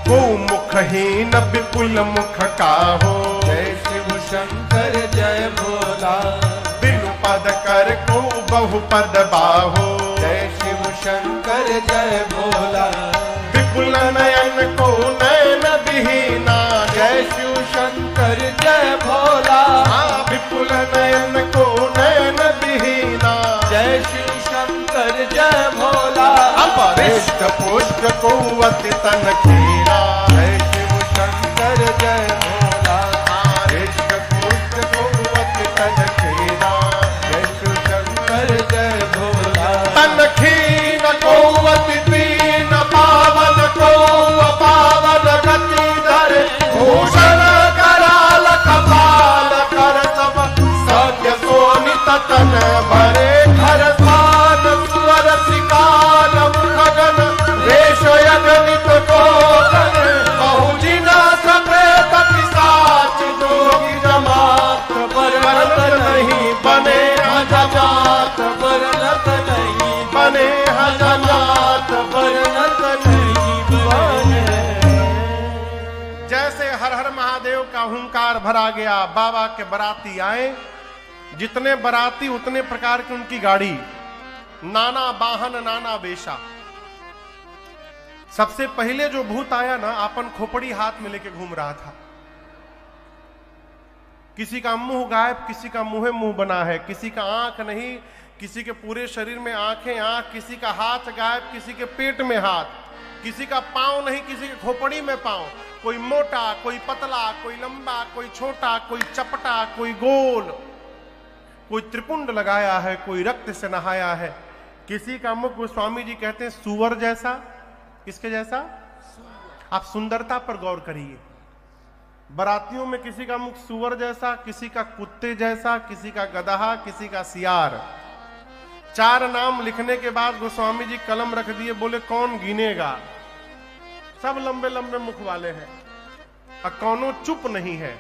को मुखहीन विपुल मुख काहो, जय शिव शंकर जय भोला। बिनु पद कर को बहु पद बाहो, जय शिव शंकर जय भोला। विपुल नयन को नयन विहीना, जय शिव शंकर जय भोला। विपुल नयन को नयन विहीना, जय शिव शंकर जय भोला। अपरिष्ट पुष्ट कुवत तन खीरा, जय शिव शंकर जय भोला। रिष्ट पुष्ट कुवत तन खीरा, जय शिव शंकर जय भोला। तन खीन कुवत दीन पावन को पावन गति धर, भूषण कराल कपाल कर सब सत्य सोनित तन भरे, घर स्थान सुवर श्रीकाल मुखगन वेश यगनित कोटन, बहुजिना सप्रेत पिशाच जोगी जमात, बरनत नहीं बने हजमात, बरनत नहीं बने हजमात। बरनत नहीं बने। जैसे हर हर महादेव का हुंकार भरा गया, बाबा के बराती आए, जितने बराती उतने प्रकार की उनकी गाड़ी, नाना वाहन नाना वेशा। सबसे पहले जो भूत आया ना, अपन खोपड़ी हाथ में लेके घूम रहा था। किसी का मुंह गायब, किसी का मुंह मुंह बना है, किसी का आंख नहीं, किसी के पूरे शरीर में आंखें आंख, किसी का हाथ गायब, किसी के पेट में हाथ, किसी का पांव नहीं, किसी के खोपड़ी में पांव। कोई मोटा, कोई पतला, कोई लंबा, कोई छोटा, कोई चपटा, कोई गोल, कोई त्रिपुंड लगाया है, कोई रक्त से नहाया है। किसी का मुख गोस्वामी जी कहते हैं सुअर जैसा। किसके जैसा? आप सुंदरता पर गौर करिए। बरातियों में किसी का मुख सुअर जैसा, किसी का कुत्ते जैसा, किसी का गदहा, किसी का सियार। 4 नाम लिखने के बाद गोस्वामी जी कलम रख दिए, बोले कौन गिनेगा। सब लंबे लंबे मुख वाले हैं और कौनो चुप नहीं है।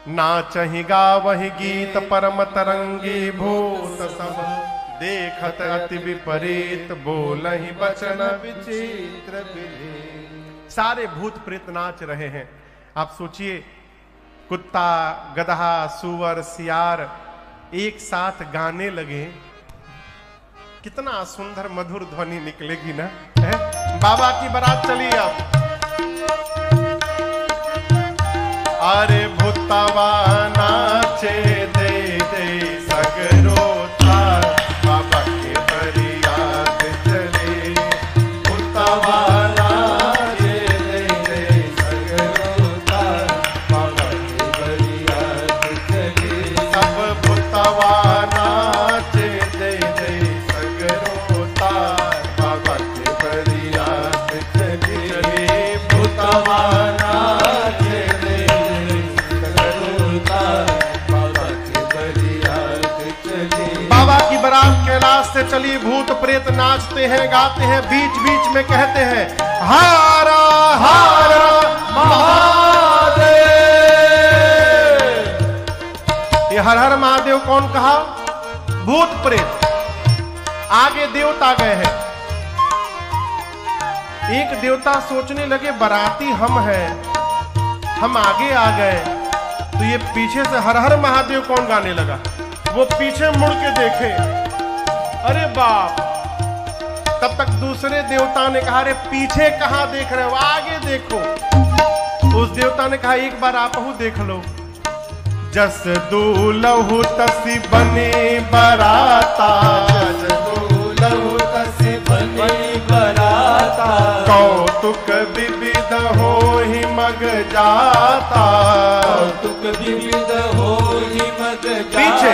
नाचहि गावहि गीत परम तरंगी, भूत सब देखत अति विपरीत, बोलहि बचन विचित्र विधि। सारे भूत प्रेत नाच रहे हैं। आप सोचिए, कुत्ता, गदहा, सुअर, सियार एक साथ गाने लगे, कितना सुंदर मधुर ध्वनि निकलेगी ना, है? बाबा की बारात चली अब। अरे भूतवा नाचे दे दे सगरो तार, बाबा के बरियात चले। भूतवा नाचे दे दे सगरो तार, बाबा के बरियात चले। सब भूतवा नाचे दे दे सगरो तार, बाबा के बरियात चले। भूतवा नाचे दे बाबा की बारात कैलाश से चली, भूत प्रेत नाचते हैं, गाते हैं, बीच बीच में कहते हैं हारा हारा महादेव। ये हर हर महादेव कौन कहा? भूत प्रेत। आगे देवता गए हैं। एक देवता सोचने लगे बाराती हम हैं, हम आगे आ गए, तो ये पीछे से हर हर महादेव कौन गाने लगा। वो पीछे मुड़ के देखे, अरे बाप। तब तक दूसरे देवता ने कहा, अरे पीछे कहां देख रहे हो, आगे देखो। उस देवता ने कहा, एक बार आप देख लो। जस दूलहु तसी बने बराता, जस दूलहु तसी बने बराता, कौतुक विविध हो ही मग जाता। कौतुक विविध हो ही मग जाता। पीछे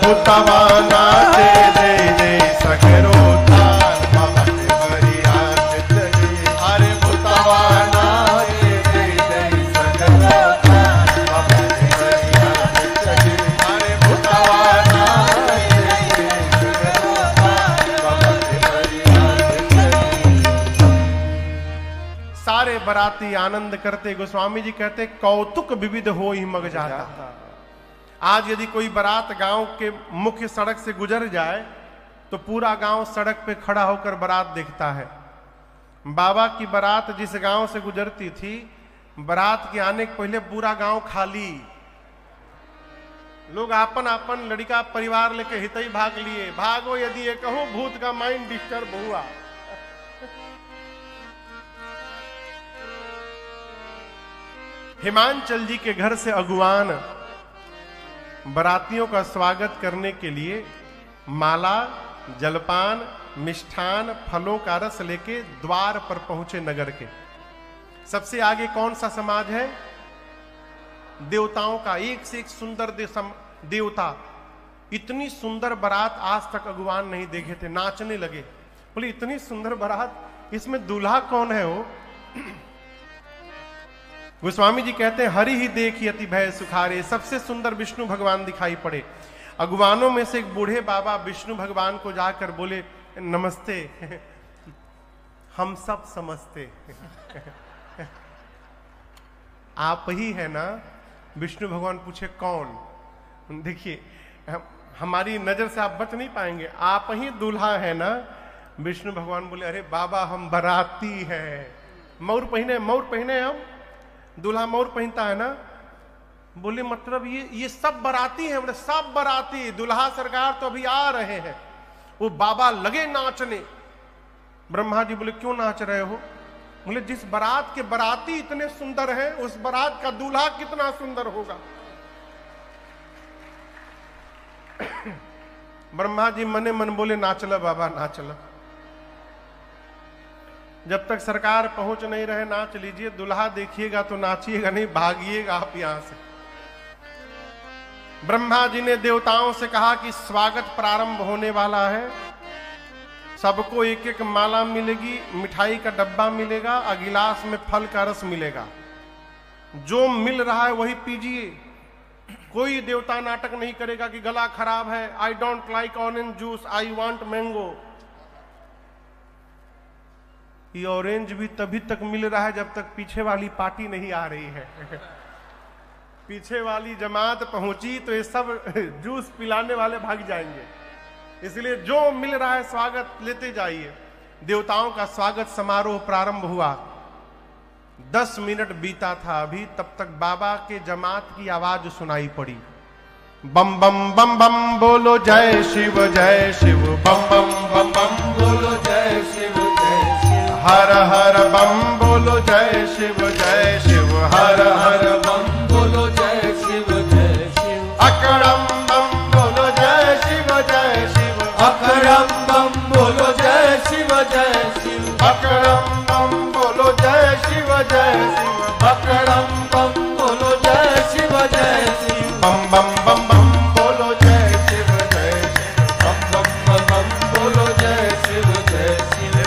भूतवा नाचे दे दे सगरो तार, बाबा के बरियात चले। अरे भूतवा नाचे दे दे सगरो तार, बाबा के बरियात चले। अरे भूतवा नाचे दे दे सगरो तार, बाबा के बरियात चले। सारे बराती आनंद करते। गोस्वामी जी कहते कौतुक विविध हो ही मग जाता। आज यदि कोई बारात गांव के मुख्य सड़क से गुजर जाए तो पूरा गांव सड़क पे खड़ा होकर बारात देखता है। बाबा की बारात जिस गांव से गुजरती थी, बारात के आने के पहले पूरा गांव खाली, लोग आपन आपन लड़का परिवार लेके हितई भाग लिए, भागो यदि ये कहो भूत का माइंड डिस्टर्ब हुआ। हिमांचल जी के घर से अगुवान बरातियों का स्वागत करने के लिए माला, जलपान, मिष्ठान, फलों का रस लेके द्वार पर पहुंचे नगर के। सबसे आगे कौन सा समाज है? देवताओं का। एक से एक सुंदर देवता। इतनी सुंदर बारात आज तक अगुवान नहीं देखे थे। नाचने लगे, बोले इतनी सुंदर बारात, इसमें दूल्हा कौन है? हो गोस्वामी जी कहते हैं हरि ही देखी अति भय सुखारे। सबसे सुंदर विष्णु भगवान दिखाई पड़े। अगुवानों में से एक बूढ़े बाबा विष्णु भगवान को जाकर बोले नमस्ते, हम सब समझते आप ही है ना? विष्णु भगवान पूछे कौन? देखिए हमारी नजर से आप बच नहीं पाएंगे, आप ही दूल्हा है ना? विष्णु भगवान बोले अरे बाबा हम बराती है। मौर पहने हम, दूल्हा मौर पहनता है ना? बोले मतलब ये सब बराती हैं? बोले सब बराती, दूल्हा सरकार तो अभी आ रहे हैं। वो बाबा लगे नाचने। ब्रह्मा जी बोले क्यों नाच रहे हो? बोले जिस बारात के बराती इतने सुंदर हैं, उस बारात का दूल्हा कितना सुंदर होगा। ब्रह्मा जी मने मन बोले नाचला बाबा नाचला। जब तक सरकार पहुंच नहीं रहे नाच लीजिए, दूल्हा देखिएगा तो नाचिएगा नहीं, भागिएगा आप यहां से। ब्रह्मा जी ने देवताओं से कहा कि स्वागत प्रारंभ होने वाला है, सबको एक एक माला मिलेगी, मिठाई का डब्बा मिलेगा और गिलास में फल का रस मिलेगा। जो मिल रहा है वही पीजिए। कोई देवता नाटक नहीं करेगा कि गला खराब है, I don't like orange juice, I want mango. ये ऑरेंज भी तभी तक मिल रहा है जब तक पीछे वाली पार्टी नहीं आ रही है। पीछे वाली जमात पहुंची तो ये सब जूस पिलाने वाले भाग जाएंगे। इसलिए जो मिल रहा है स्वागत लेते जाइए। देवताओं का स्वागत समारोह प्रारंभ हुआ। 10 मिनट बीता था अभी, तब तक बाबा के जमात की आवाज सुनाई पड़ी। बम बम बम बम बोलो जय शिव बम बम बम बम बोलो जय शिव हर हर बम बोलो जय शिव हर हर बम बोलो जय शिव अकड़म बम बोलो जय शिव अकड़म बम बोलो जय शिव अकड़म बम बोलो जय शिव अकड़म बम बोलो जय शिव बम बम बम बम बोलो जय शिव बम बम बम बोलो जय शिव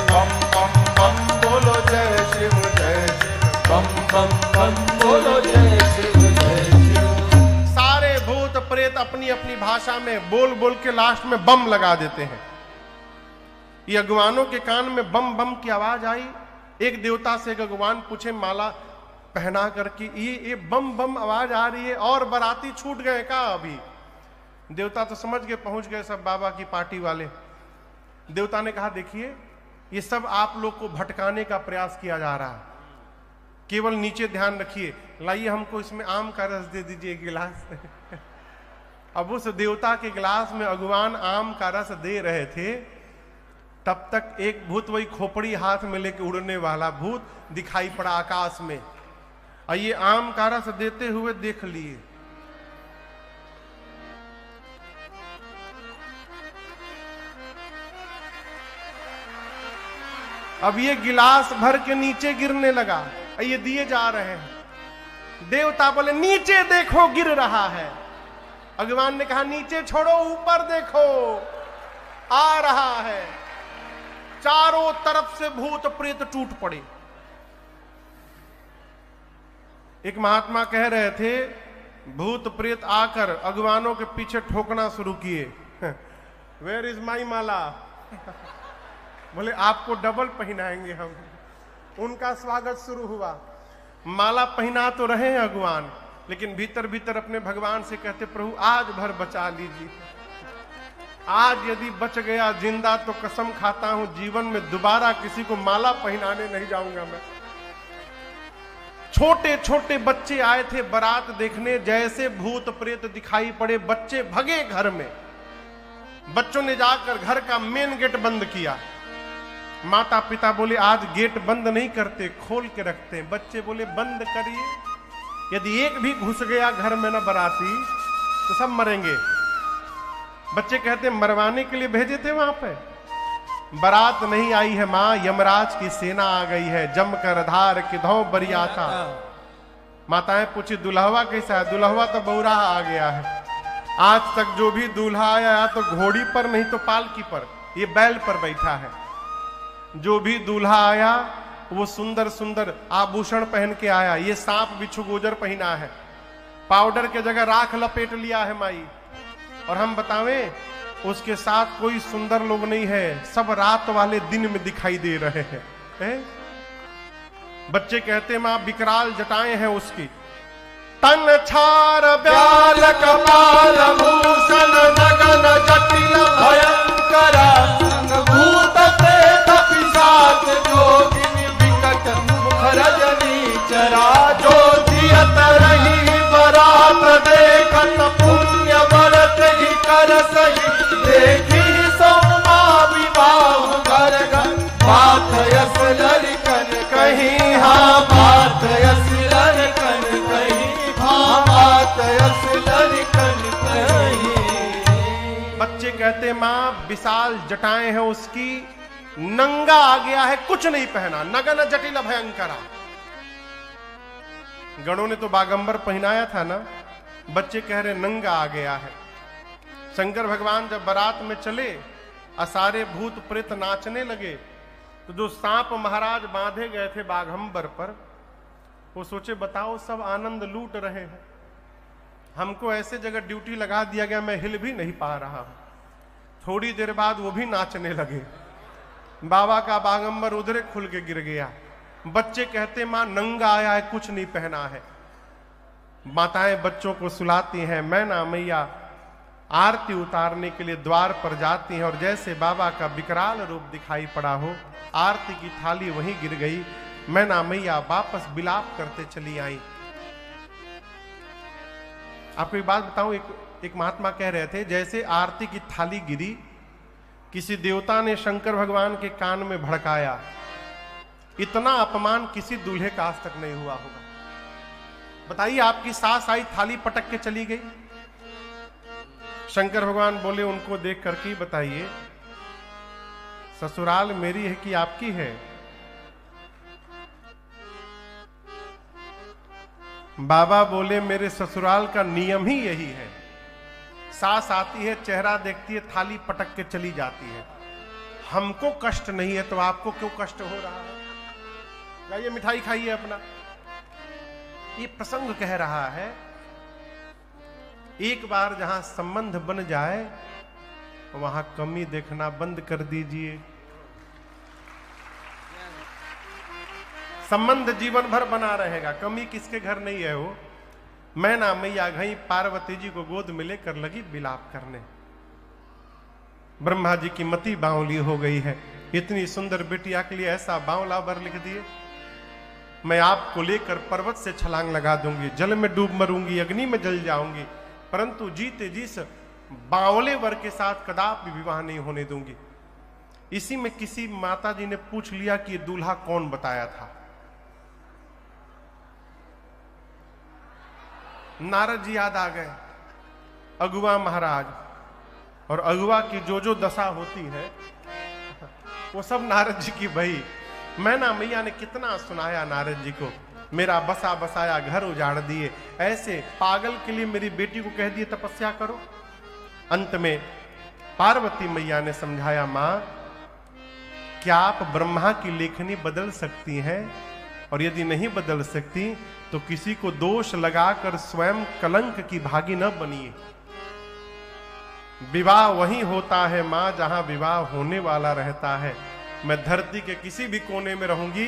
बम बम बम बोलो जय शिव बम बम बम बोलो जय शिव सारे भूत प्रेत अपनी अपनी भाषा में बोल बोल के लास्ट में बम लगा देते हैं। ये अगुवानों के कान में बम बम की आवाज आई। एक देवता से एक अगुवान पूछे माला पहना करके ये बम बम आवाज आ रही है और बाराती छूट गए का? अभी देवता तो समझ गए, पहुंच गए सब बाबा की पार्टी वाले। देवता ने कहा देखिए ये सब आप लोग को भटकाने का प्रयास किया जा रहा है, केवल नीचे ध्यान रखिए। लाइए हमको इसमें आम का रस दे दीजिए गिलास। अब उस देवता के गिलास में अगुवान आम का रस दे रहे थे, तब तक एक भूत वही खोपड़ी हाथ में लेके उड़ने वाला भूत दिखाई पड़ा आकाश में। और ये आम का रस देते हुए देख लिए। अब ये गिलास भर के नीचे गिरने लगा, ये दिए जा रहे हैं। देवता बोले नीचे देखो गिर रहा है। अगवान ने कहा नीचे छोड़ो ऊपर देखो आ रहा है। चारों तरफ से भूत प्रेत टूट पड़े। एक महात्मा कह रहे थे भूत प्रेत आकर अगवानों के पीछे ठोकना शुरू किए। वेयर इज माई माला? बोले आपको डबल पहनाएंगे हम। उनका स्वागत शुरू हुआ। माला पहना तो रहे हैं अगवान, लेकिन भीतर भीतर अपने भगवान से कहते प्रभु आज भर बचा लीजिए। आज यदि बच गया जिंदा तो कसम खाता हूं जीवन में दोबारा किसी को माला पहनाने नहीं जाऊंगा मैं। छोटे छोटे बच्चे आए थे बारात देखने, जैसे भूत प्रेत दिखाई पड़े बच्चे भगे घर में। बच्चों ने जाकर घर का मेन गेट बंद किया। माता पिता बोले आज गेट बंद नहीं करते, खोल के रखते हैं। बच्चे बोले बंद करिए, यदि एक भी घुस गया घर में ना बाराती तो सब मरेंगे। बच्चे कहते मरवाने के लिए भेजे थे वहां पे। बारात नहीं आई है मां, यमराज की सेना आ गई है, जमकर धार किधौ बरियाता। माताएं पूछी दुल्हवा कैसा है? दुल्हवा तो बौरा आ गया है। आज तक जो भी दूल्हा आया तो घोड़ी पर नहीं तो पालकी पर, ये बैल पर बैठा है। जो भी दूल्हा आया वो सुंदर सुंदर आभूषण पहन के आया, ये सांप बिच्छू गोजर पहना है, पाउडर के जगह राख लपेट लिया है माई। और हम बतावें उसके साथ कोई सुंदर लोग नहीं है, सब रात वाले दिन में दिखाई दे रहे हैं। बच्चे कहते मां विकराल जटाएं हैं उसकी। तन छार ब्याल कपाल भूषण नगन जटिल भयंकर भूत प्रेत पिशाच जोगिनी विकट मुखरजनी चरा। जो जियत रही बरात देखत पुण्य बरत ही कर सही। देखी सोमा विवाह घर घर बात यस लड़कन कहीं। हाँ बात यस लड़कन कहीं। हाँ बात यस लड़कन कहीं। बच्चे कहते मां विशाल जटाएं हैं उसकी, नंगा आ गया है, कुछ नहीं पहना, नगन जटिल भयंकरा। गणों ने तो बागंबर पहनाया था ना, बच्चे कह रहे नंगा आ गया है। शंकर भगवान जब बारात में चले और सारे भूत प्रेत नाचने लगे, तो जो सांप महाराज बांधे गए थे बाघंबर पर, वो सोचे बताओ सब आनंद लूट रहे हैं, हमको ऐसे जगह ड्यूटी लगा दिया गया, मैं हिल भी नहीं पा रहा हूं। थोड़ी देर बाद वो भी नाचने लगे, बाबा का बागंबर उधरे खुल के गिर गया। बच्चे कहते मां नंगा आया है, कुछ नहीं पहना है। माताएं बच्चों को सुलाती हैं, मैना मैया आरती उतारने के लिए द्वार पर जाती हैं, और जैसे बाबा का विकराल रूप दिखाई पड़ा हो, आरती की थाली वहीं गिर गई। मैना मैया वापस विलाप करते चली आई। आपको एक बात बताऊं, एक महात्मा कह रहे थे जैसे आरती की थाली गिरी, किसी देवता ने शंकर भगवान के कान में भड़काया, इतना अपमान किसी दूल्हे का आज तक नहीं हुआ होगा। बताइए आपकी सास आई थाली पटक के चली गई, शंकर भगवान बोले उनको देख करके बताइए ससुराल मेरी है कि आपकी है? बाबा बोले मेरे ससुराल का नियम ही यही है, सास आती है, चेहरा देखती है, थाली पटक के चली जाती है। हमको कष्ट नहीं है तो आपको क्यों कष्ट हो रहा है? लाइए मिठाई खाइए अपना। ये प्रसंग कह रहा है एक बार जहां संबंध बन जाए वहां कमी देखना बंद कर दीजिए। संबंध जीवन भर बना रहेगा, कमी किसके घर नहीं है। वो मैना मैया गई पार्वती जी को गोद में लेकर लगी विलाप करने। ब्रह्मा जी की मति बावली हो गई है, इतनी सुंदर बिटिया के लिए ऐसा बावला वर लिख दिए। मैं आपको लेकर पर्वत से छलांग लगा दूंगी, जल में डूब मरूंगी, अग्नि में जल जाऊंगी, परंतु जीते जी से बावले वर के साथ कदापि विवाह नहीं होने दूंगी। इसी में किसी माता जी ने पूछ लिया कि ये दूल्हा कौन बताया था। नारद जी याद आ गए, अगुआ महाराज, और अगुआ की जो जो दशा होती है वो सब नारद जी की भई। मैना मैया ने कितना सुनाया नारद जी को, मेरा बसा बसाया घर उजाड़ दिए, ऐसे पागल के लिए मेरी बेटी को कह दिए तपस्या करो। अंत में पार्वती मैया ने समझाया, मां क्या आप ब्रह्मा की लेखनी बदल सकती हैं? और यदि नहीं बदल सकती तो किसी को दोष लगाकर स्वयं कलंक की भागी न बनिए। विवाह वही होता है मां जहां विवाह होने वाला रहता है। मैं धरती के किसी भी कोने में रहूंगी,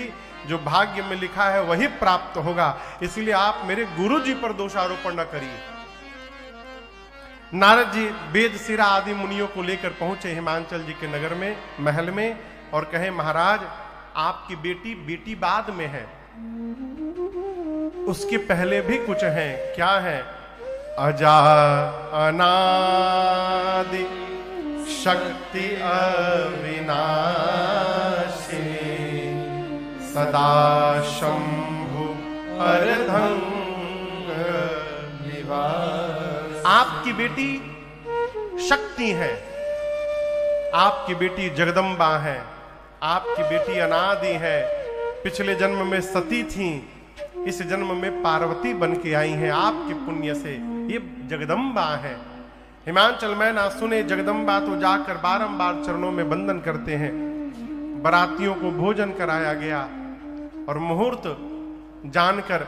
जो भाग्य में लिखा है वही प्राप्त होगा, इसलिए आप मेरे गुरु जी पर दोषारोपण न करिए। नारद जी वेद सिरा आदि मुनियों को लेकर पहुंचे हिमांचल जी के नगर में, महल में, और कहे महाराज आपकी बेटी बाद में है, उसके पहले भी कुछ है। क्या है? अजा अनादि शक्ति अविनाशिनी सदा शंभु अर्धंग निवास। आपकी बेटी शक्ति है, आपकी बेटी जगदम्बा है, आपकी बेटी अनादि है। पिछले जन्म में सती थी, इस जन्म में पार्वती बन के आई हैं आपके पुण्य से। ये जगदम्बा है। हिमांचल में ना सुने जगदम्बा तो जाकर बारंबार चरणों में बंदन करते हैं। बरातियों को भोजन कराया गया और मुहूर्त जानकर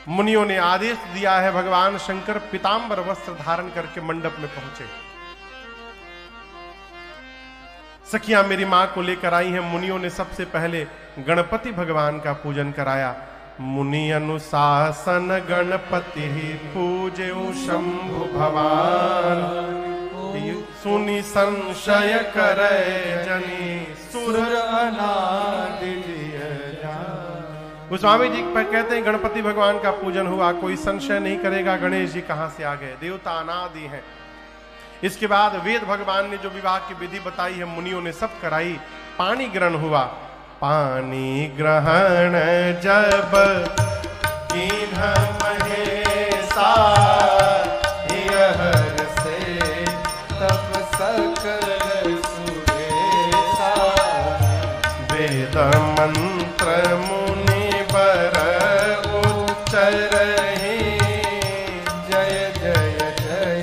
मुनियों ने आदेश दिया है। भगवान शंकर पीतांबर वस्त्र धारण करके मंडप में पहुंचे। सखियां मेरी मां को लेकर आई हैं। मुनियों ने सबसे पहले गणपति भगवान का पूजन कराया। मुनि अनुशासन गणपति पूजे शंभु भगवान सुनि संशय करे जनी सुर अनादि। गोस्वामी जी पर कहते हैं गणपति भगवान का पूजन हुआ, कोई संशय नहीं करेगा गणेश जी कहां से आ गए, देवता अनादि हैं। इसके बाद वेद भगवान ने जो विवाह की विधि बताई है मुनियों ने सब कराई। पानी ग्रहण हुआ। पानी ग्रहण जब कीन्ह महेशा हर से तब सकल सुरेशा वेद मंत्र मुनि बर उच्चरहि जय जय जय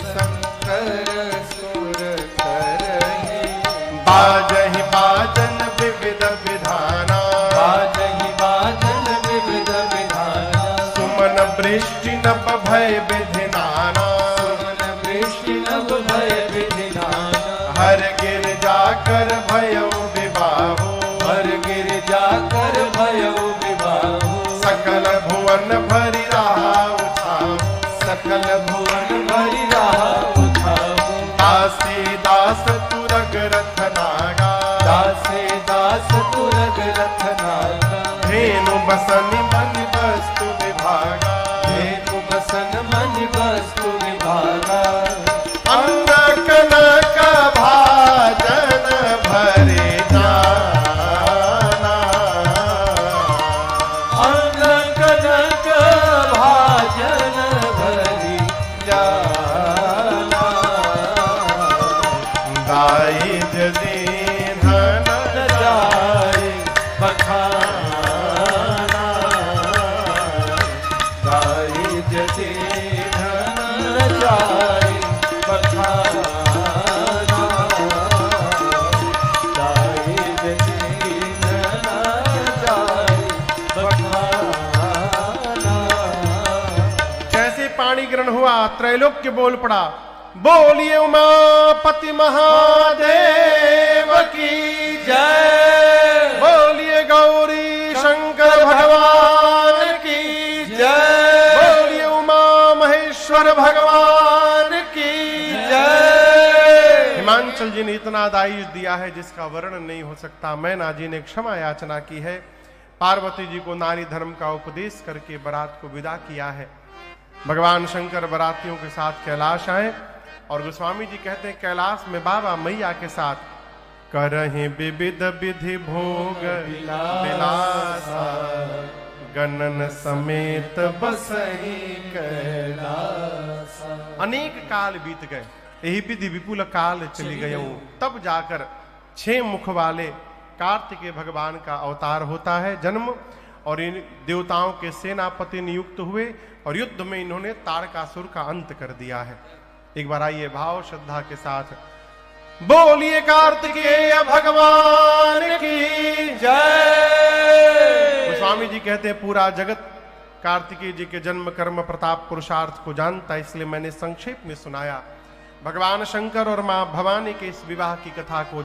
शंकर सुर करहि। बाजहि बाजन विविध विधाना, बाजहि बाजन विविध विधाना सुमन वृष्टि नभ भय विधिनाना, सुमन वृष्टि नभ भय विधिनाना हर गिर जाकर भयो विवाहो, हर गिर जाकर भयो विवाहो सकल भुवन भरि रहा उठाओ, सकल भुवन भरि रहा उठाओ। दासी दास तुरग रथ नागा, दासे दास तुरग रथ नागा धेनु बसनि मन वस्तु विभागा, धेनु बसन मन वस्तु विभागा। अंग कनक भाजन भरे जाना, अंग कनक भाजन भरि जाना। दाई जदि धन जाए बखाना, दाई जति धन जाए बखाना, दाई जति धन जाए बखाना। जैसे पानी ग्रहण हुआ त्रैलोक्य बोल पड़ा, बोलिए उमापति महादेव की जय, बोलिए गौरी शंकर भगवान की जय, बोलिए उमा महेश्वर भगवान की जय। हिमांचल जी ने इतना दायिश दिया है जिसका वर्णन नहीं हो सकता। मैना जी ने क्षमा याचना की है। पार्वती जी को नारी धर्म का उपदेश करके बारात को विदा किया है। भगवान शंकर बारातियों के साथ कैलाश आए और गोस्वामी जी कहते हैं कैलाश में बाबा मैया के साथ करहि विविध विधि भोग विलासा, गणन समेत बसहि कैलासा। अनेक काल बीत गए, यही विधि विपुल काल चली गए। तब जाकर 6 मुख वाले कार्तिकेय भगवान का अवतार होता है जन्म, और इन देवताओं के सेनापति नियुक्त हुए और युद्ध में इन्होंने तारकासुर का अंत कर दिया है। एक बार आइए भाव श्रद्धा के साथ बोलिए कार्तिकेय भगवान की जय। स्वामी जी कहते हैं पूरा जगत कार्तिकेय जी के जन्म कर्म प्रताप पुरुषार्थ को जानता है, इसलिए मैंने संक्षेप में सुनाया। भगवान शंकर और मां भवानी के इस विवाह की कथा को